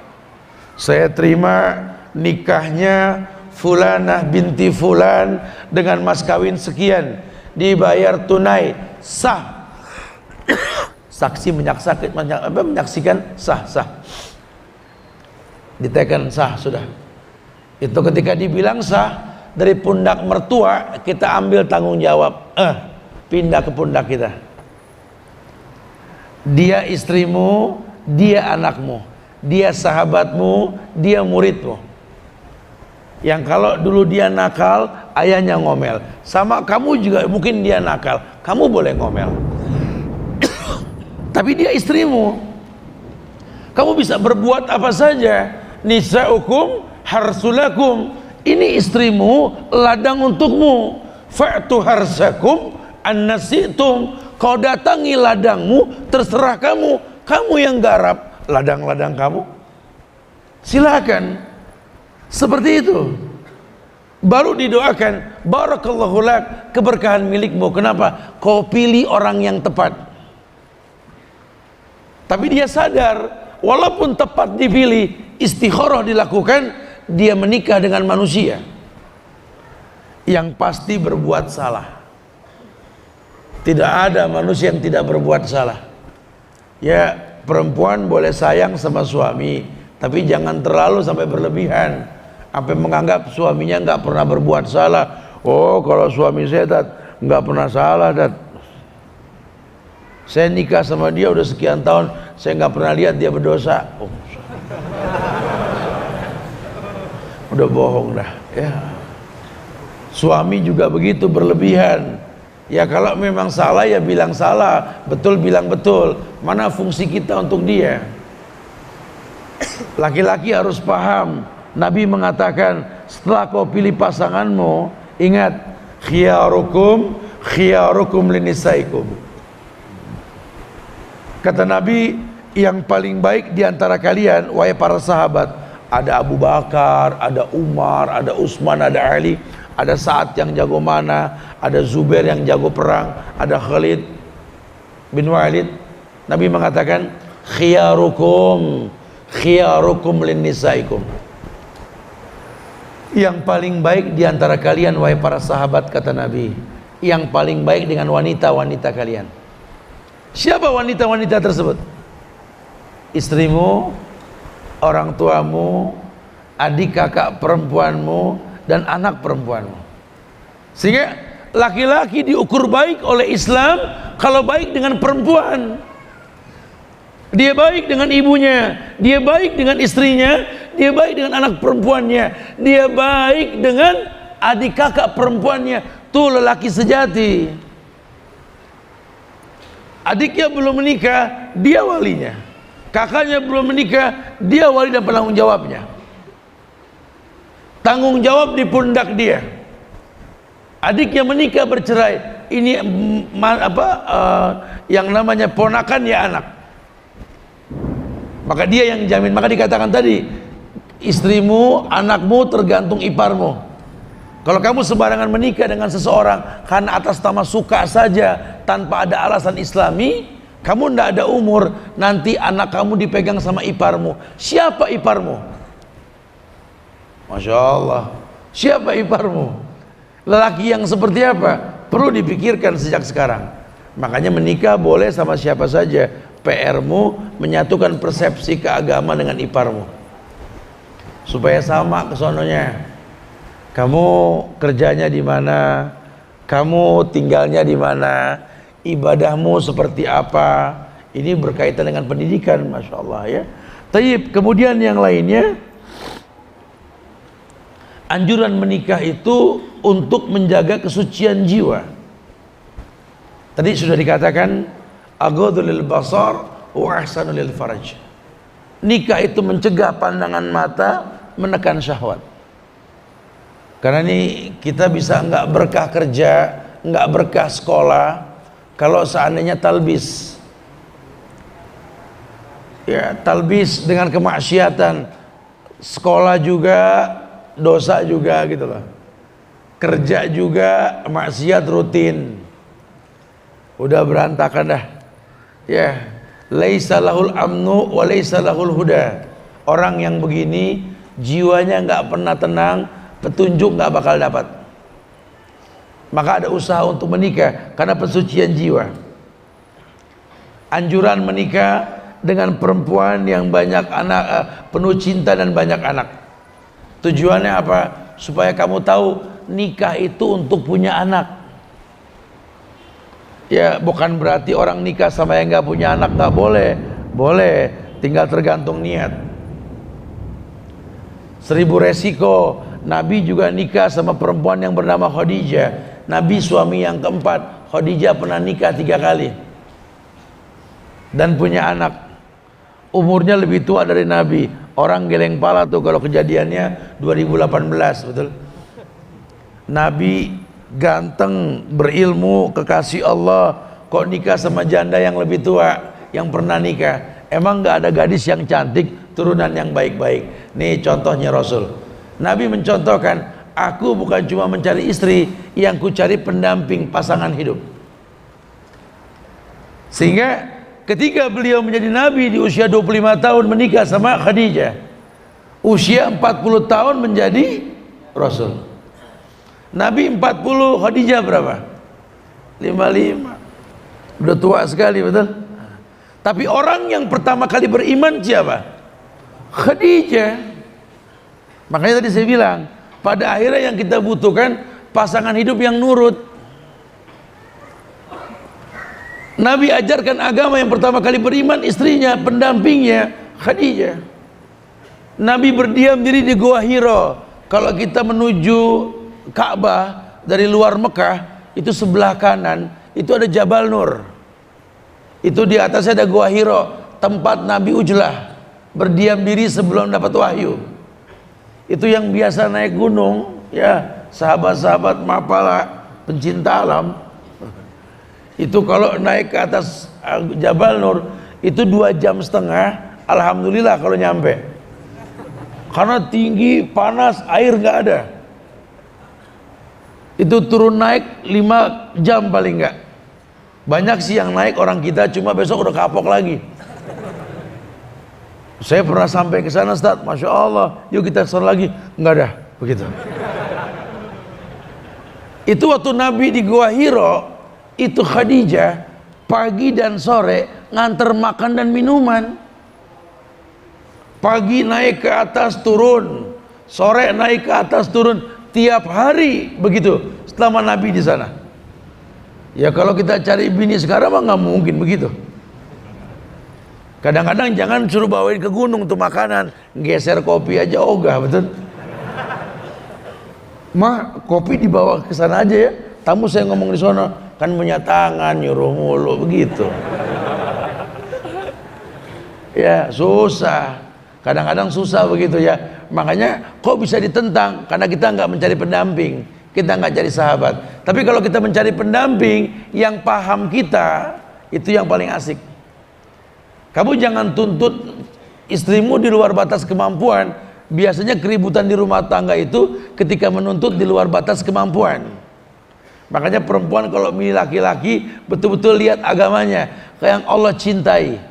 Saya terima nikahnya Fulanah binti Fulan dengan mas kawin sekian, dibayar tunai, sah. Saksi menyaksikan sah. Ditekan sah sudah. Itu ketika dibilang sah, dari pundak mertua kita ambil tanggung jawab, pindah ke pundak kita. Dia istrimu, dia anakmu, dia sahabatmu, dia muridmu. Yang kalau dulu dia nakal, ayahnya ngomel. Sama kamu juga mungkin dia nakal, kamu boleh ngomel. Tapi dia istrimu. Kamu bisa berbuat apa saja. Nisa'ukum harsulakum. Ini istrimu, ladang untukmu. Fa'tu harsakum annasitum. Kau datangi ladangmu, terserah kamu. Kamu yang garap ladang-ladang kamu. Silakan. Seperti itu. Baru didoakan, barakallahu lak, keberkahan milikmu. Kenapa? Kau pilih orang yang tepat. Tapi dia sadar, walaupun tepat dipilih, istikharah dilakukan, dia menikah dengan manusia yang pasti berbuat salah. Tidak ada manusia yang tidak berbuat salah. Ya, perempuan boleh sayang sama suami, tapi jangan terlalu sampai berlebihan, sampai menganggap suaminya nggak pernah berbuat salah. Oh, kalau suami saya nggak pernah salah, saya nikah sama dia udah sekian tahun, saya nggak pernah lihat dia berdosa. Oh, udah bohong dah ya. Suami juga begitu, berlebihan. Ya kalau memang salah ya bilang salah, betul bilang betul. Mana fungsi kita untuk dia? Laki-laki harus paham. Nabi mengatakan, setelah kau pilih pasanganmu, ingat, khiyarukum linisaikum. Kata Nabi, yang paling baik diantara kalian, wahai para sahabat, ada Abu Bakar, ada Umar, ada Utsman, ada Ali, ada Sa'ad yang jago mana, ada Zubair yang jago perang, ada Khalid bin Walid. Nabi mengatakan, khiyarukum linisaikum. Yang paling baik diantara kalian, wahai para sahabat, kata Nabi, yang paling baik dengan wanita-wanita kalian. Siapa wanita-wanita tersebut? Istrimu, orang tuamu, adik kakak perempuanmu, dan anak perempuanmu. Sehingga laki-laki diukur baik oleh Islam kalau baik dengan perempuan. Dia baik dengan ibunya, dia baik dengan istrinya, dia baik dengan anak perempuannya, dia baik dengan adik kakak perempuannya. Tuh lelaki sejati. Adiknya belum menikah, dia walinya. Kakaknya belum menikah, dia wali dan penanggung jawabnya. Tanggung jawab di pundak dia. Adiknya menikah bercerai, ini yang namanya ponakan ya anak. Maka dia yang jamin. Maka dikatakan tadi, istrimu, anakmu tergantung iparmu. Kalau kamu sembarangan menikah dengan seseorang karena atas nama suka saja tanpa ada alasan Islami, kamu tidak ada umur, nanti anak kamu dipegang sama iparmu. Siapa iparmu? Masya Allah. Siapa iparmu? Lelaki yang seperti apa? Perlu dipikirkan sejak sekarang. Makanya menikah boleh sama siapa saja. PR-mu menyatukan persepsi keagamaan dengan iparmu, supaya sama kesononya. Kamu kerjanya di mana? Kamu tinggalnya di mana? Ibadahmu seperti apa? Ini berkaitan dengan pendidikan, masya Allah ya. Tayyib. Kemudian yang lainnya, anjuran menikah itu untuk menjaga kesucian jiwa. Tadi sudah dikatakan, aghaddu lil basar wa ahsanu lil faraj. Nikah itu mencegah pandangan mata, menekan syahwat. Karena ini kita bisa nggak berkah kerja, nggak berkah sekolah kalau seandainya talbis. Ya, talbis dengan kemaksiatan, sekolah juga dosa juga gitu loh, kerja juga maksiat rutin, udah berantakan dah. Ya, laisa lahul amnu wa laisa lahul huda. Orang yang begini jiwanya nggak pernah tenang, petunjuk nggak bakal dapat. Maka ada usaha untuk menikah karena pensucian jiwa. Anjuran menikah dengan perempuan yang banyak anak, penuh cinta dan banyak anak. Tujuannya apa? Supaya kamu tahu nikah itu untuk punya anak. Ya, bukan berarti orang nikah sama yang nggak punya anak nggak boleh. Boleh, tinggal tergantung niat. 1000 resiko. Nabi juga nikah sama perempuan yang bernama Khadijah. Nabi suami yang keempat. Khadijah pernah nikah 3 kali dan punya anak. Umurnya lebih tua dari Nabi. Orang geleng pala tuh kalau kejadiannya 2018, betul? Nabi ganteng, berilmu, kekasih Allah, kok nikah sama janda yang lebih tua yang pernah nikah? Emang nggak ada gadis yang cantik, turunan yang baik-baik? Nih contohnya Rasul. Nabi mencontohkan, aku bukan cuma mencari istri, yang ku cari pendamping pasangan hidup. Sehingga ketika beliau menjadi Nabi di usia 25 tahun menikah sama Khadijah, usia 40 tahun menjadi Rasul. Nabi 40, Khadijah berapa? 55. Udah tua sekali, betul? Tapi orang yang pertama kali beriman siapa? Khadijah. Makanya tadi saya bilang, pada akhirnya yang kita butuhkan pasangan hidup yang nurut. Nabi ajarkan agama, yang pertama kali beriman istrinya, pendampingnya Khadijah. Nabi berdiam diri di Gua Hira. Kalau kita menuju Ka'bah dari luar Mekah, itu sebelah kanan itu ada Jabal Nur. Itu di atasnya ada Gua Hira, tempat Nabi Ujlah berdiam diri sebelum dapat wahyu. Itu yang biasa naik gunung, ya, sahabat-sahabat mapala pencinta alam. Itu kalau naik ke atas Jabal Nur itu 2,5 jam. Alhamdulillah kalau nyampe, karena tinggi, panas, air nggak ada. Itu turun naik 5 jam paling nggak. Banyak sih yang naik orang kita, cuma besok udah kapok lagi. Saya pernah sampai ke sana, Ustaz, Masya Allah, yuk kita kesana lagi, nggak ada, begitu. Itu waktu Nabi di Gua Hira, itu Khadijah pagi dan sore nganter makan dan minuman. Pagi naik ke atas turun, sore naik ke atas turun, tiap hari begitu selama Nabi di sana. Ya kalau kita cari bini sekarang mah nggak mungkin begitu. Kadang-kadang jangan suruh bawain ke gunung tuh makanan, geser kopi aja ogah, betul? Mah kopi dibawa ke sana aja ya. Tamu saya ngomong di sana, kan punya tangan nyuruh mulu begitu. Ya susah, kadang-kadang susah begitu ya. Makanya kok bisa ditentang, karena kita nggak mencari pendamping, kita nggak cari sahabat. Tapi kalau kita mencari pendamping yang paham kita, itu yang paling asik. Kamu jangan tuntut istrimu di luar batas kemampuan. Biasanya keributan di rumah tangga itu ketika menuntut di luar batas kemampuan. Makanya perempuan kalau milih laki-laki betul-betul lihat agamanya, kayak yang Allah cintai.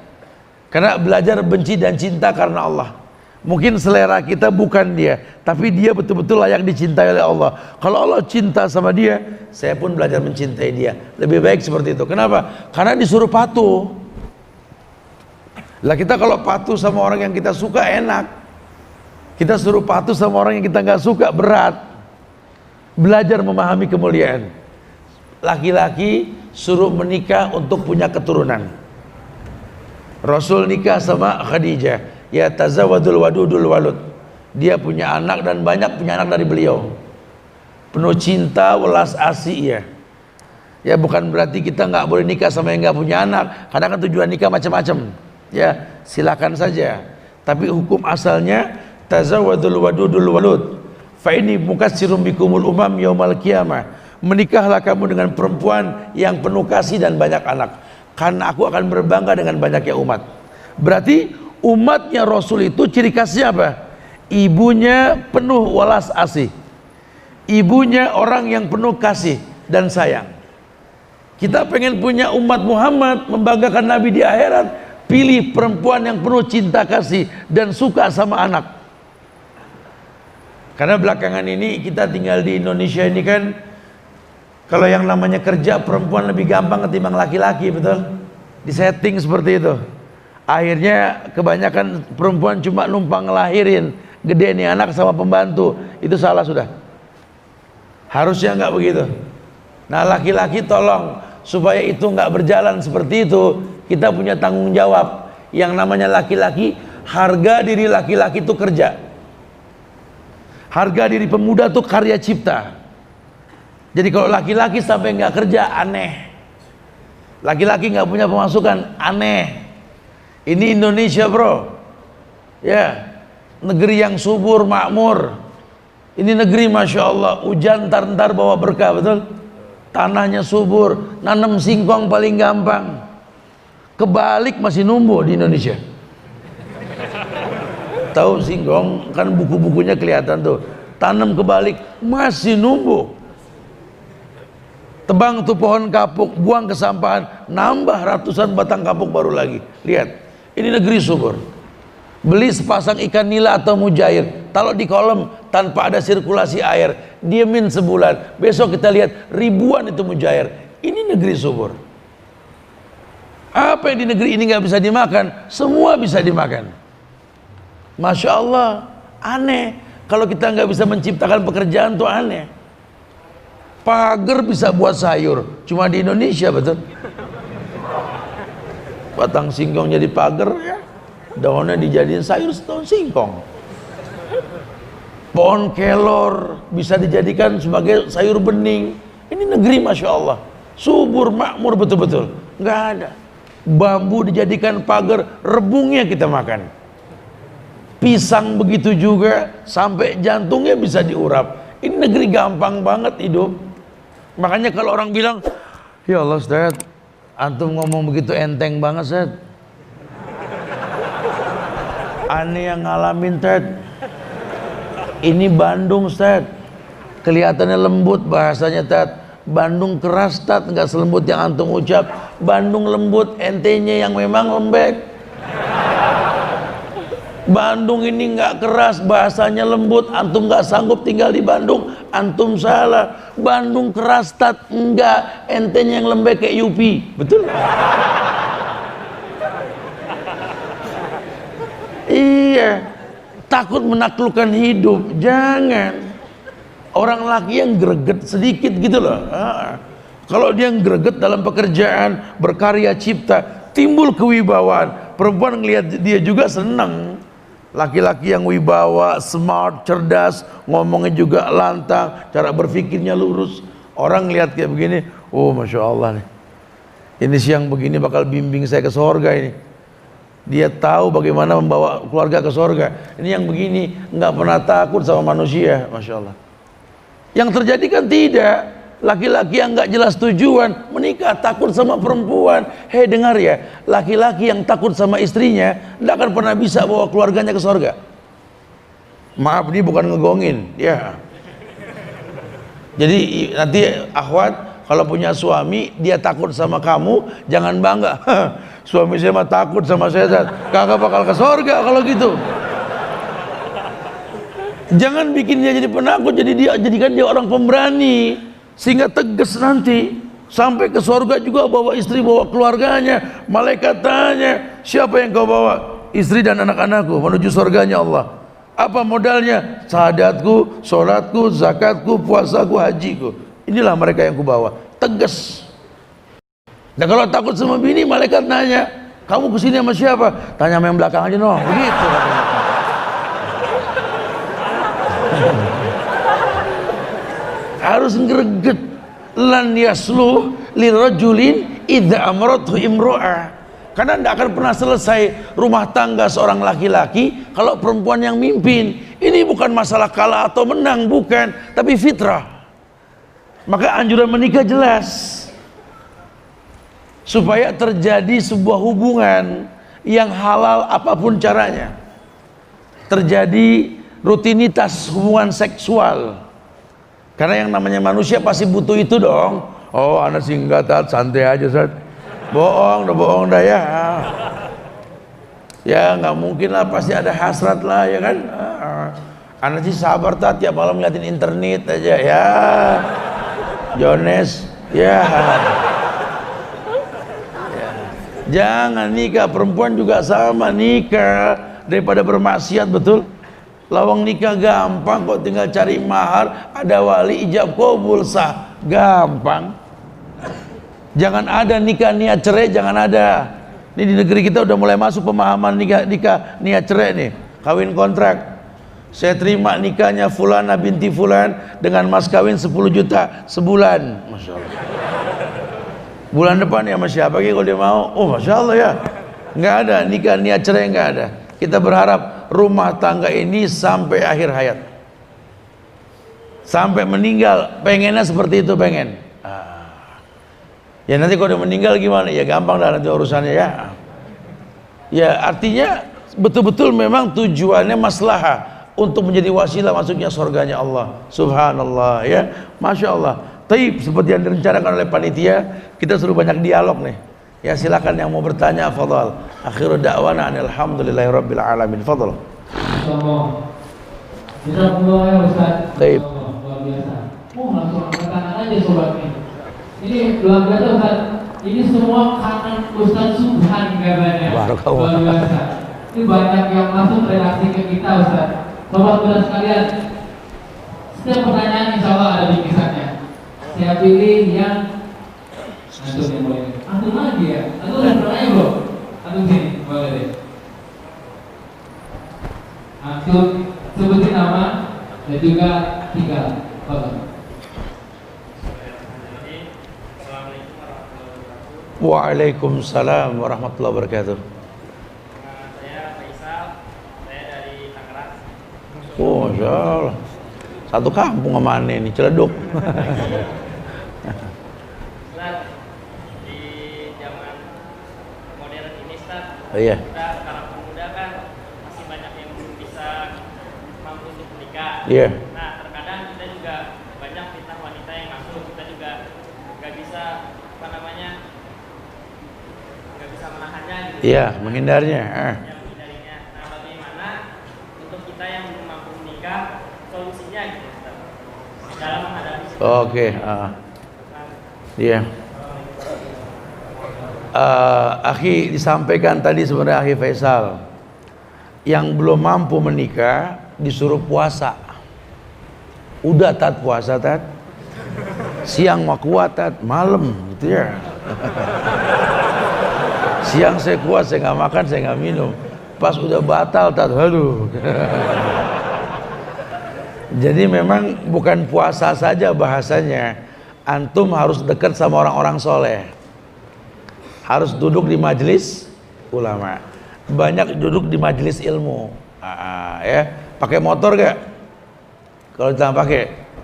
Karena belajar benci dan cinta karena Allah. Mungkin selera kita bukan dia, tapi dia betul-betul layak dicintai oleh Allah. Kalau Allah cinta sama dia, saya pun belajar mencintai dia. Lebih baik seperti itu. Kenapa? Karena disuruh patuh. Lah kita kalau patuh sama orang yang kita suka enak. Kita suruh patuh sama orang yang kita nggak suka berat. Belajar memahami kemuliaan. Laki-laki suruh menikah untuk punya keturunan. Rasul nikah sama Khadijah, ya tazawadul wadudul walud. Dia punya anak dan banyak punya anak dari beliau. Penuh cinta, welas asih ya. Ya bukan berarti kita nggak boleh nikah sama yang nggak punya anak. Karena kan tujuan nikah macam-macam. Ya silakan saja. Tapi hukum asalnya tazawadul wadudul walud. Fa ini mukatsirum bikumul umam yaumal qiyamah. Menikahlah kamu dengan perempuan yang penuh kasih dan banyak anak, karena aku akan berbangga dengan banyaknya umat. Berarti Umatnya Rasul itu ciri khasnya apa? Ibunya penuh walas asih, ibunya orang yang penuh kasih dan sayang. Kita pengen punya umat Muhammad, membanggakan Nabi di akhirat, pilih perempuan yang penuh cinta kasih dan suka sama anak. Karena belakangan ini kita tinggal di Indonesia ini kan, kalau yang namanya kerja perempuan lebih gampang ketimbang laki-laki, betul? Disetting seperti itu. Akhirnya kebanyakan perempuan cuma numpang ngelahirin, gede nih anak sama pembantu. Itu salah sudah. Harusnya nggak begitu. Nah, laki-laki tolong supaya itu nggak berjalan seperti itu, kita punya tanggung jawab. Yang namanya laki-laki, harga diri laki-laki itu kerja. Harga diri pemuda itu karya cipta. Jadi kalau laki-laki sampai nggak kerja, aneh. Laki-laki nggak punya pemasukan, aneh. Ini Indonesia, bro. Ya, negeri yang subur, makmur. Ini negeri Masya Allah, hujan ntar bawa berkah, betul? Tanahnya subur, nanam singkong paling gampang. Kebalik masih numbuh di Indonesia. Tahu singkong kan, buku-bukunya kelihatan tuh. Tanam kebalik masih numbuh. Tebang tuh pohon kapuk, buang ke sampahan, nambah ratusan batang kapuk baru lagi. Lihat, ini negeri subur. Beli sepasang ikan nila atau mujair, taruh di kolam tanpa ada sirkulasi air, diemin sebulan, besok kita lihat ribuan itu mujair. Ini negeri subur. Apa yang di negeri ini nggak bisa dimakan, semua bisa dimakan. Masya Allah, aneh. Kalau kita nggak bisa menciptakan pekerjaan tuh aneh. Pagar bisa buat sayur, cuma di Indonesia, betul? Batang singkong jadi pagar, ya. Daunnya dijadiin sayur, setahun singkong. Pohon kelor bisa dijadikan sebagai sayur bening. Ini negeri Masya Allah, subur, makmur betul-betul. Nggak ada. Bambu dijadikan pagar, rebungnya kita makan. Pisang begitu juga, sampai jantungnya bisa diurap. Ini negeri gampang banget hidup. Makanya kalau orang bilang, ya Allah Ustaz, antum ngomong begitu enteng banget Ustaz. Aneh yang ngalamin Ustaz. Ini Bandung Ustaz, kelihatannya lembut bahasanya Ustaz. Bandung keras Ustaz, nggak selembut yang antum ucap. Bandung lembut, entenya yang memang lembek. Bandung ini nggak keras, bahasanya lembut, antum nggak sanggup tinggal di Bandung, antum salah. Bandung keras Tat, enggak, entenya yang lembek kayak Yupi, betul? Iya, takut menaklukkan hidup, jangan. Orang laki yang greget sedikit gitu loh. Kalau dia greget dalam pekerjaan, berkarya cipta, timbul kewibawaan. Perempuan ngelihat dia juga senang. Laki-laki yang wibawa, smart, cerdas, ngomongnya juga lantang, cara berpikirnya lurus. Orang lihat kayak begini, oh Masya Allah nih, ini siang begini bakal bimbing saya ke surga ini. Dia tahu bagaimana membawa keluarga ke surga. Ini yang begini, nggak pernah takut sama manusia, Masya Allah. Yang terjadi kan tidak. Laki-laki yang nggak jelas tujuan menikah, takut sama perempuan. Hei dengar ya, laki-laki yang takut sama istrinya nggak akan pernah bisa bawa keluarganya ke surga. Maaf, ini bukan ngegongin ya. Jadi nanti akhwat kalau punya suami dia takut sama kamu, jangan bangga. Suami saya mah takut sama saya, kagak bakal ke surga kalau gitu. Jangan bikin dia jadi penakut, jadikan dia orang pemberani. Sehingga tegas nanti sampai ke surga juga, bawa istri, bawa keluarganya. Malaikat tanya, siapa yang kau bawa? Istri dan anak-anakku menuju surganya Allah. Apa modalnya? Syahadatku, sholatku, zakatku, puasaku, hajiku. Inilah mereka yang kubawa. Tegas. Dan kalau takut sama bini, malaikat nanya, kamu kesini sama siapa? Tanya sama yang belakang aja noh. Begitu. Harus greget. Lan yasluh lirajulin idza amrathu imro'ah. Karena tidak akan pernah selesai rumah tangga seorang laki-laki kalau perempuan yang mimpin. Ini bukan masalah kalah atau menang, bukan, tapi fitrah. Maka anjuran menikah jelas, supaya terjadi sebuah hubungan yang halal apapun caranya. Terjadi rutinitas hubungan seksual. Karena yang namanya manusia pasti butuh itu dong. Oh, anak sih enggak, Tat, santai aja, Tat. Bohong dah ya. Ya nggak mungkin lah, pasti ada hasrat lah ya kan. Anak sih sabar, Tat, tiap malam ngeliatin internet aja ya. Jones ya. Jangan nikah, perempuan juga sama, nikah daripada bermaksiat, betul. Lawang nikah gampang kok, tinggal cari mahar, ada wali, ijab kabul, sah, gampang. Jangan ada nikah niat cerai, jangan ada. Ini di negeri kita udah mulai masuk pemahaman nikah niat cerai nih, kawin kontrak. Saya terima nikahnya Fulana binti Fulan dengan mas kawin 10 juta sebulan. Masya Allah. Bulan depan ya mas siapa kalau dia mau. Oh Masya Allah ya. Nggak ada nikah niat cerai, nggak ada. Kita berharap rumah tangga ini sampai akhir hayat, sampai meninggal, pengennya seperti itu, pengen. Ya nanti kalau udah meninggal gimana? Ya gampang dah nanti urusannya ya. Ya artinya betul-betul memang tujuannya maslahah untuk menjadi wasilah masuknya surganya Allah. Subhanallah ya, Masya Allah. Taib, seperti yang direncanakan oleh panitia, kita suruh banyak dialog nih. Ya silakan yang mau bertanya, fadhal. Akhiru da'wana alhamdulillahirabbil alamin. Fadhal. Insyaallah. Jazakumullah ya Ustaz. Taib. Luar biasa. Langsung angkat tangan aja sobat nih. Ini luar biasa Ustaz. Ini semua karena Ustaz Subhan katanya. Luar biasa. Ini banyak yang langsung reaksi ke kita Ustaz. Sobat-sobat sekalian, setiap pertanyaan insya Allah ada bingkisannya. Saya pilih yang antum yang boleh. Antum lagi ya? Antum udah pernah bro? Antum sini, boleh deh. Antum sebutin nama dan juga tinggal. Waalaikumsalam warahmatullahi wabarakatuh. Saya Faisal, saya dari Tangerang. Oh, Masya Allah. Satu kampung sama aneh nih, Ciledug. Ustaz, di zaman modern ini Ustaz, Iya. kita para pemuda kan masih banyak yang belum bisa mampu untuk menikah. Iya. Nah, terkadang kita juga banyak fitnah wanita yang masuk, kita juga nggak bisa nggak bisa menahannya gitu. Iya, menghindarinya. Ya, menghindarinya. Nah, bagaimana untuk kita yang belum mampu menikah, solusinya gitu Ustaz, dalam menghadapi Oke. Iya. Akhi disampaikan tadi sebenarnya Akhi Faisal, yang belum mampu menikah disuruh puasa. Udah Tat puasa Tat, siang mah kuat Tat, malam gitu ya. Siang saya kuat, saya nggak makan, saya nggak minum. Pas udah batal Tat, aduh. Jadi memang bukan puasa saja bahasanya, antum harus dekat sama orang-orang soleh, harus duduk di majelis ulama, banyak duduk di majelis ilmu. Ya, pakai motor gak? Kalau kita pakai,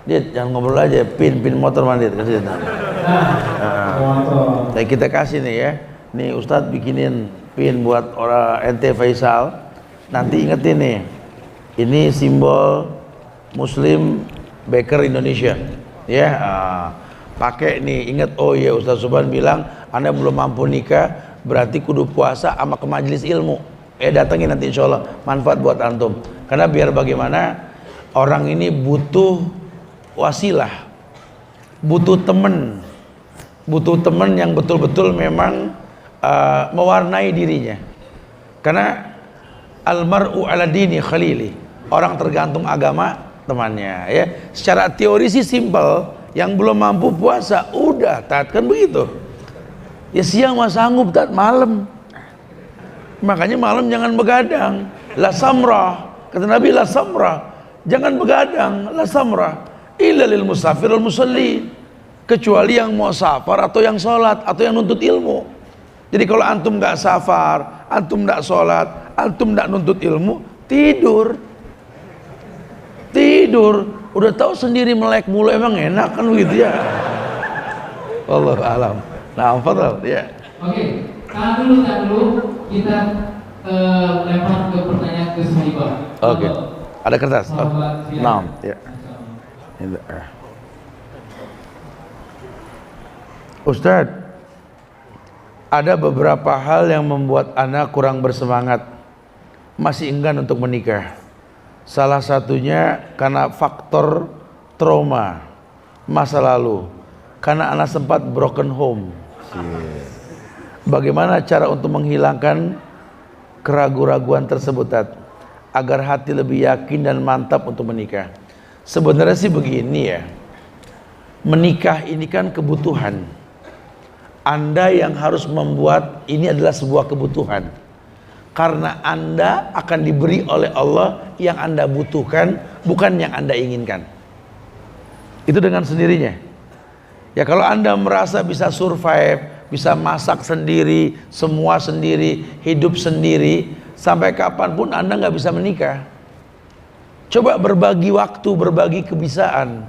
dia jangan ngobrol aja, pin motor mandi kasih. Kita kasih nih ya, nih Ustadz bikinin pin buat orang ente Faisal, nanti ingetin nih, ini simbol Muslim Baker Indonesia, ya. Pakai nih, ingat, oh iya Ustaz Subhan bilang Anda belum mampu nikah, berarti kudu puasa sama ke majelis ilmu. Datengin nanti insya Allah, manfaat buat antum. Karena biar bagaimana orang ini butuh wasilah, butuh temen yang betul-betul memang mewarnai dirinya. Karena almar'u ala dini khalili, orang tergantung agama temannya ya. Secara teori sih simpel, yang belum mampu puasa udah Tat, kan begitu ya, siang mah sanggup Tat, malam makanya malam jangan begadang. La samrah, kata Nabi, la samrah, jangan begadang, la samrah illa lil musafir al musalli, kecuali yang mau safar atau yang sholat atau yang nuntut ilmu. Jadi kalau antum nggak safar, antum nggak sholat, antum nggak nuntut ilmu, tidur, udah tahu sendiri melek mulu, emang enak kan begitu ya. Wallahu alam. Nah, fadhal ya. Oke, tahan dulu kita lempar ke pertanyaan ke Sohibah. Oke. Ada kertas? Sahabat, ya. Nah, ya. Ustadz, ada beberapa hal yang membuat anak kurang bersemangat, masih enggan untuk menikah. Salah satunya karena faktor trauma masa lalu, karena anak sempat broken home. Bagaimana cara untuk menghilangkan keraguan-raguan tersebut, Tat, agar hati lebih yakin dan mantap untuk menikah? Sebenarnya sih begini ya, menikah ini kan kebutuhan. Anda yang harus membuat ini adalah sebuah kebutuhan, karena Anda akan diberi oleh Allah yang Anda butuhkan, bukan yang Anda inginkan. Itu dengan sendirinya. Ya, kalau Anda merasa bisa survive, bisa masak sendiri, semua sendiri, hidup sendiri, sampai kapanpun Anda nggak bisa menikah. Coba berbagi waktu, berbagi kebiasaan.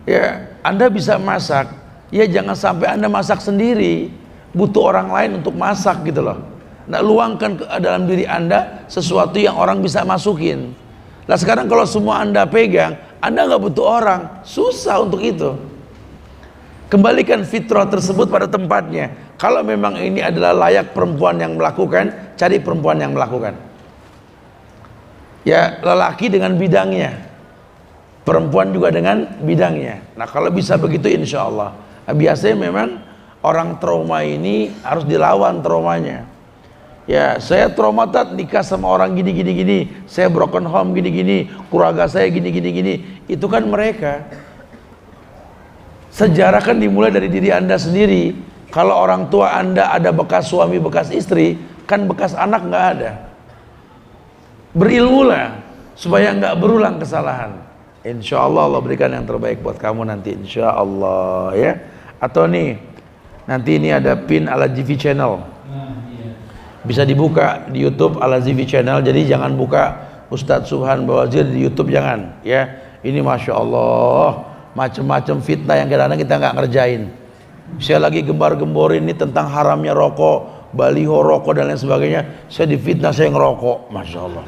Ya, Anda bisa masak, ya jangan sampai Anda masak sendiri, butuh orang lain untuk masak gitu loh. Nah, luangkan ke dalam diri Anda sesuatu yang orang bisa masukin. Nah, sekarang kalau semua Anda pegang, Anda nggak butuh orang, susah untuk itu. Kembalikan fitrah tersebut pada tempatnya. Kalau memang ini adalah layak perempuan yang melakukan, cari perempuan yang melakukan. Ya, lelaki dengan bidangnya, perempuan juga dengan bidangnya. Nah, kalau bisa begitu insya Allah. Nah, biasanya memang orang trauma ini harus dilawan traumanya. Ya, saya trauma, Tat, nikah sama orang gini, saya broken home gini, keluarga saya gini. Itu kan mereka. Sejarah kan dimulai dari diri Anda sendiri. Kalau orang tua Anda ada bekas suami, bekas istri, kan bekas anak nggak ada. Berilmulah supaya nggak berulang kesalahan. Insya Allah Allah berikan yang terbaik buat kamu nanti, insya Allah ya. Atau nih, nanti ini ada pin Al-Azifi Channel, bisa dibuka di YouTube Al-Azifi Channel. Jadi jangan buka Ustadz Subhan Bawazir di YouTube, jangan ya. Ini Masya Allah macam-macam fitnah yang kadang-kadang kita nggak ngerjain. Saya lagi gembar-gemborin ini tentang haramnya rokok, baliho rokok dan lain sebagainya. Saya difitnah, saya ngerokok, Masya Allah.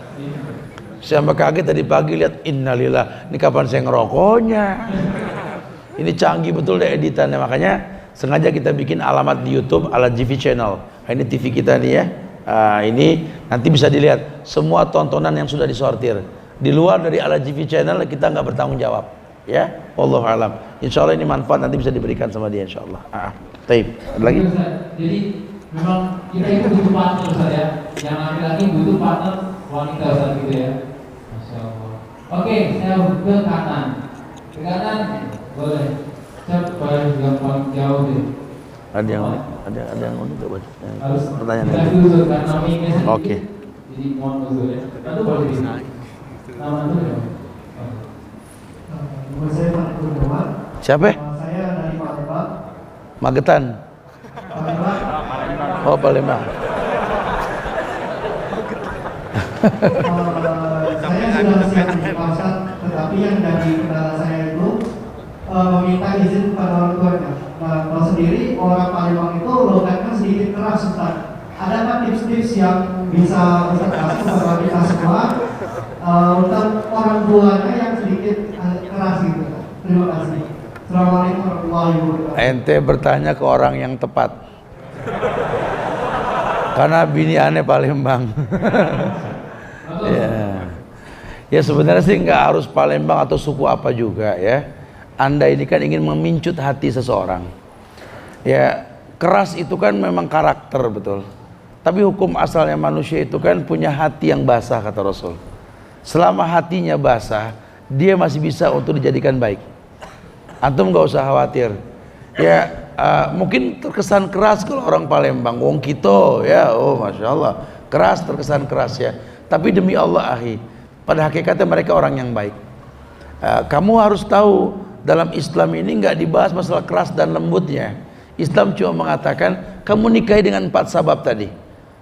Saya sampai kaget tadi pagi lihat, innalillah, ini kapan saya ngerokoknya. Ini canggih betul deh editannya, makanya sengaja kita bikin alamat di YouTube Al-Azifi Channel. Nah, ini TV kita nih ya. Ini nanti bisa dilihat semua tontonan yang sudah disortir. Di luar dari Al-Azifi Channel kita nggak bertanggung jawab. Ya, wallahu alam. Insya Allah ini manfaat nanti bisa diberikan sama dia, insya Allah. Taib. Ada lagi? Jadi memang kita itu butuh partner, Ustaz ya. Yang laki-laki butuh partner wanita, Ustaz, gitu ya. Masya Allah. Oke, saya ke kanan. Ke kanan boleh. Saya boleh gampang jauh deh. Ada yang unik coba. Harus Pertanyaan kita lagi. dulu karena namanya sedikit. Oke. Jadi mohon maaf ya. Lalu boleh di nama itu ya. Nama saya Pak Kurniawan. Siapa? Saya dari Palembang. Magetan. Palembang. Oh, Palembang. Saya sudah siap di pasar, tetapi yang dari kendala saya itu meminta izin kepada orang tuanya. Nah, kalau sendiri orang Palembang itu logatnya sedikit keras, Ustaz. Adakah tips-tips yang bisa Ustaz kasih kepada kita semua untuk orang tuanya yang sedikit keras gitu? Terima kasih. Assalamualaikum warahmatullahi wabarakatuh. Ente bertanya ke orang yang tepat. Karena bini aneh Palembang. Ya sebenarnya sih nggak harus Palembang atau suku apa juga ya. Anda ini kan ingin memincut hati seseorang. Ya, keras itu kan memang karakter, betul. Tapi hukum asalnya manusia itu kan punya hati yang basah, kata Rasul. Selama hatinya basah, dia masih bisa untuk dijadikan baik. Antum nggak usah khawatir. Ya, mungkin terkesan keras kalau orang Palembang, wong kita ya, oh Masya Allah, keras, terkesan keras ya. Tapi demi Allah akhi, pada hakikatnya mereka orang yang baik. Kamu harus tahu, dalam Islam ini nggak dibahas masalah keras dan lembutnya. Islam cuma mengatakan kamu nikahi dengan 4 sabab tadi.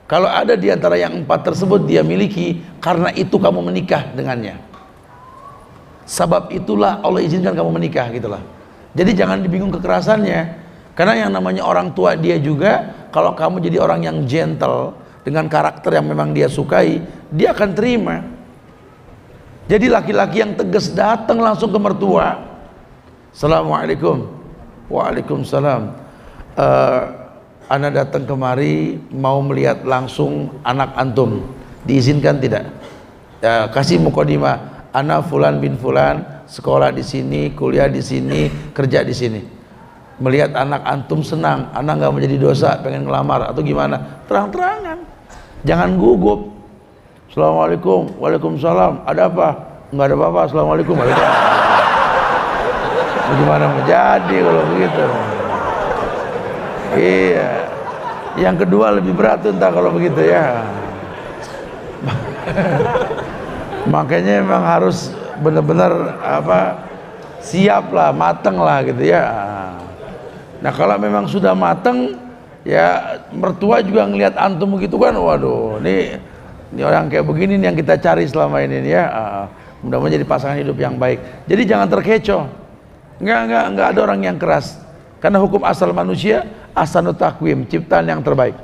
Kalau ada di antara yang 4 tersebut dia miliki, karena itu kamu menikah dengannya. Sabab itulah Allah izinkan kamu menikah, gitulah. Jadi jangan dibingung kekerasannya, karena yang namanya orang tua dia juga, kalau kamu jadi orang yang gentle, dengan karakter yang memang dia sukai, dia akan terima. Jadi laki-laki yang tegas datang langsung ke mertua, Assalamualaikum. Waalaikumsalam. Ana datang kemari mau melihat langsung anak antum, diizinkan tidak? Ya, kasih mukadimah. Ana fulan bin fulan, sekolah di sini, kuliah di sini, kerja di sini. Melihat anak antum senang, ana nggak menjadi dosa, pengen ngelamar atau gimana? Terang-terangan, jangan gugup. Assalamualaikum. Waalaikumsalam. Ada apa? Nggak ada apa-apa. Assalamualaikum. Bagaimana mau jadi kalau begitu? Iya. Yang kedua lebih berat tuh entah kalau begitu ya. Makanya memang harus benar-benar siap lah, mateng lah gitu ya. Nah kalau memang sudah mateng ya, mertua juga ngelihat antum begitu kan, waduh, ini orang kayak begini nih yang kita cari selama ini ya. Mudah-mudahan jadi pasangan hidup yang baik. Jadi jangan terkecoh. Enggak ada orang yang keras. Karena hukum asal manusia ahsanut taqwim, ciptaan yang terbaik.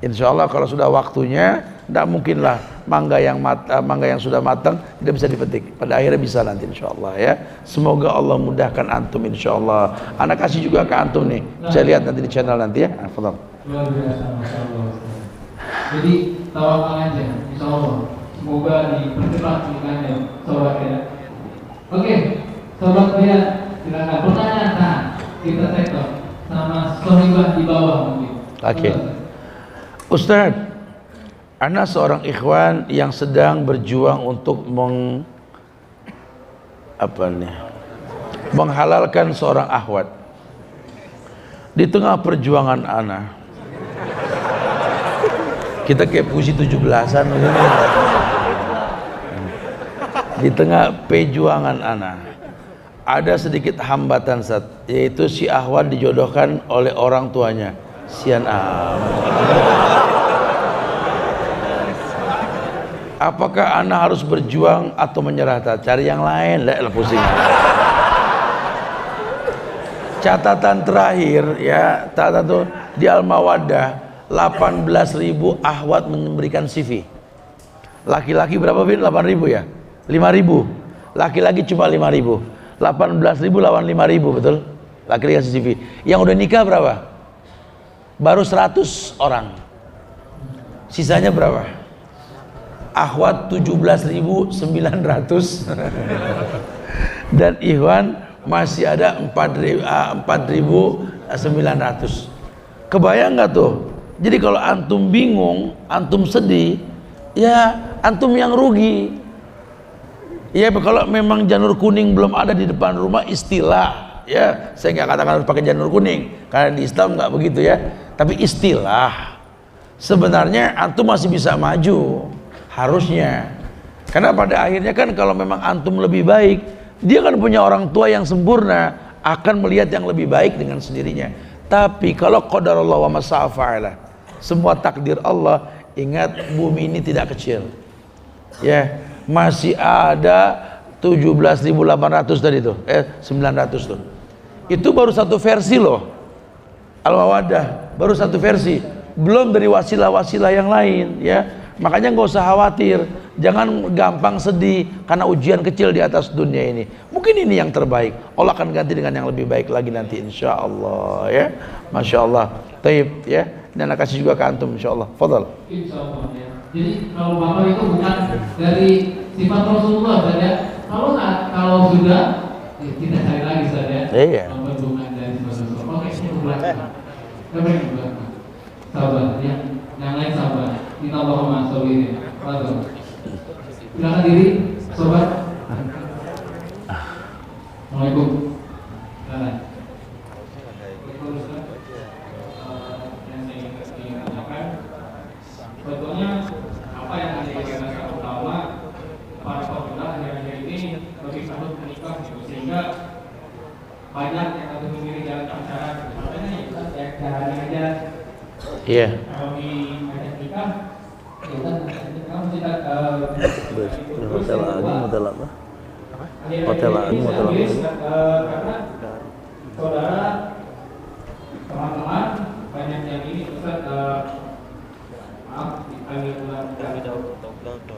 Insya Allah kalau sudah waktunya, tidak mungkinlah mangga yang sudah matang tidak bisa dipetik. Pada akhirnya bisa nanti insya Allah ya. Semoga Allah mudahkan antum insya Allah. Anak kasih juga ke antum nih. Saya lihat nanti di channel nanti ya. Fadhal. Luar biasa, Masya Allah. Jadi tawakal aja, insya Allah. Semoga dipercepat nikahnya, sobat ya. Oke, sobat ya, silakan pertanyaan. Kita tektok sama sohibah di bawah mungkin. Oke. Ustaz, ana seorang ikhwan yang sedang berjuang untuk menghalalkan seorang akhwat. Di tengah perjuangan ana, kita kayak puisi 17-an begini. Di tengah perjuangan ana, ada sedikit hambatan yaitu si akhwat dijodohkan oleh orang tuanya. Sian apakah ana harus berjuang atau menyerah? Cari yang lain lah, pusing. Catatan terakhir ya, tuh di Al-Mawaddah 18.000 akhwat memberikan CV. Laki-laki berapa bin? 8.000 ya? 5.000. Laki-laki cuma 5.000. 18.000 lawan 5.000, betul? Laki-laki kasih CV. Yang udah nikah berapa? Baru 100 orang. Sisanya berapa? Akhwat 17.900 dan ikhwan masih ada 4.900. Kebayang nggak tuh? Jadi kalau antum bingung, antum sedih, ya antum yang rugi. Ya kalau memang janur kuning belum ada di depan rumah, istilah ya, saya nggak katakan harus pakai janur kuning karena di Islam nggak begitu ya, tapi istilah sebenarnya antum masih bisa maju harusnya, karena pada akhirnya kan kalau memang antum lebih baik, dia kan punya orang tua yang sempurna, akan melihat yang lebih baik dengan sendirinya. Tapi kalau qadarullah wa masya'a fa'ala, semua takdir Allah, ingat bumi ini tidak kecil ya, masih ada 17.800 tadi tuh, 900 tuh. Itu baru satu versi loh. Al-Mawaddah baru satu versi, belum dari wasilah-wasilah yang lain ya. Makanya nggak usah khawatir, jangan gampang sedih karena ujian kecil di atas dunia ini. Mungkin ini yang terbaik, Allah akan ganti dengan yang lebih baik lagi nanti insya Allah ya. Masya Allah. Taib ya. Dan anak kasih juga ke antum insya Allah. Fadal. Insya Allah ya. Jadi kalau bapak itu bukan dari sifat Rasulullah saja. Kalau sudah kita cari lagi saja. Iya. Bukan dari sifat Rasulullah. Oke, ini belakang. Sabar ya. Yang lain sabar. Kita bahwa sawirin. Fadal. Silakan diri, sobat. Assalamualaikum. Silakan. Sebetulnya apa yang menjadi dasar utama para pemuda akhir-akhir ini lebih takut menikah, sehingga banyak yang harus memilih jalan pacaran. Makanya ya caranya aja. Iya. Kalau di nikah, kita mesti hotel apa? Hotel lagi. Karena saudara, teman-teman banyak yang ini Ustaz, maaf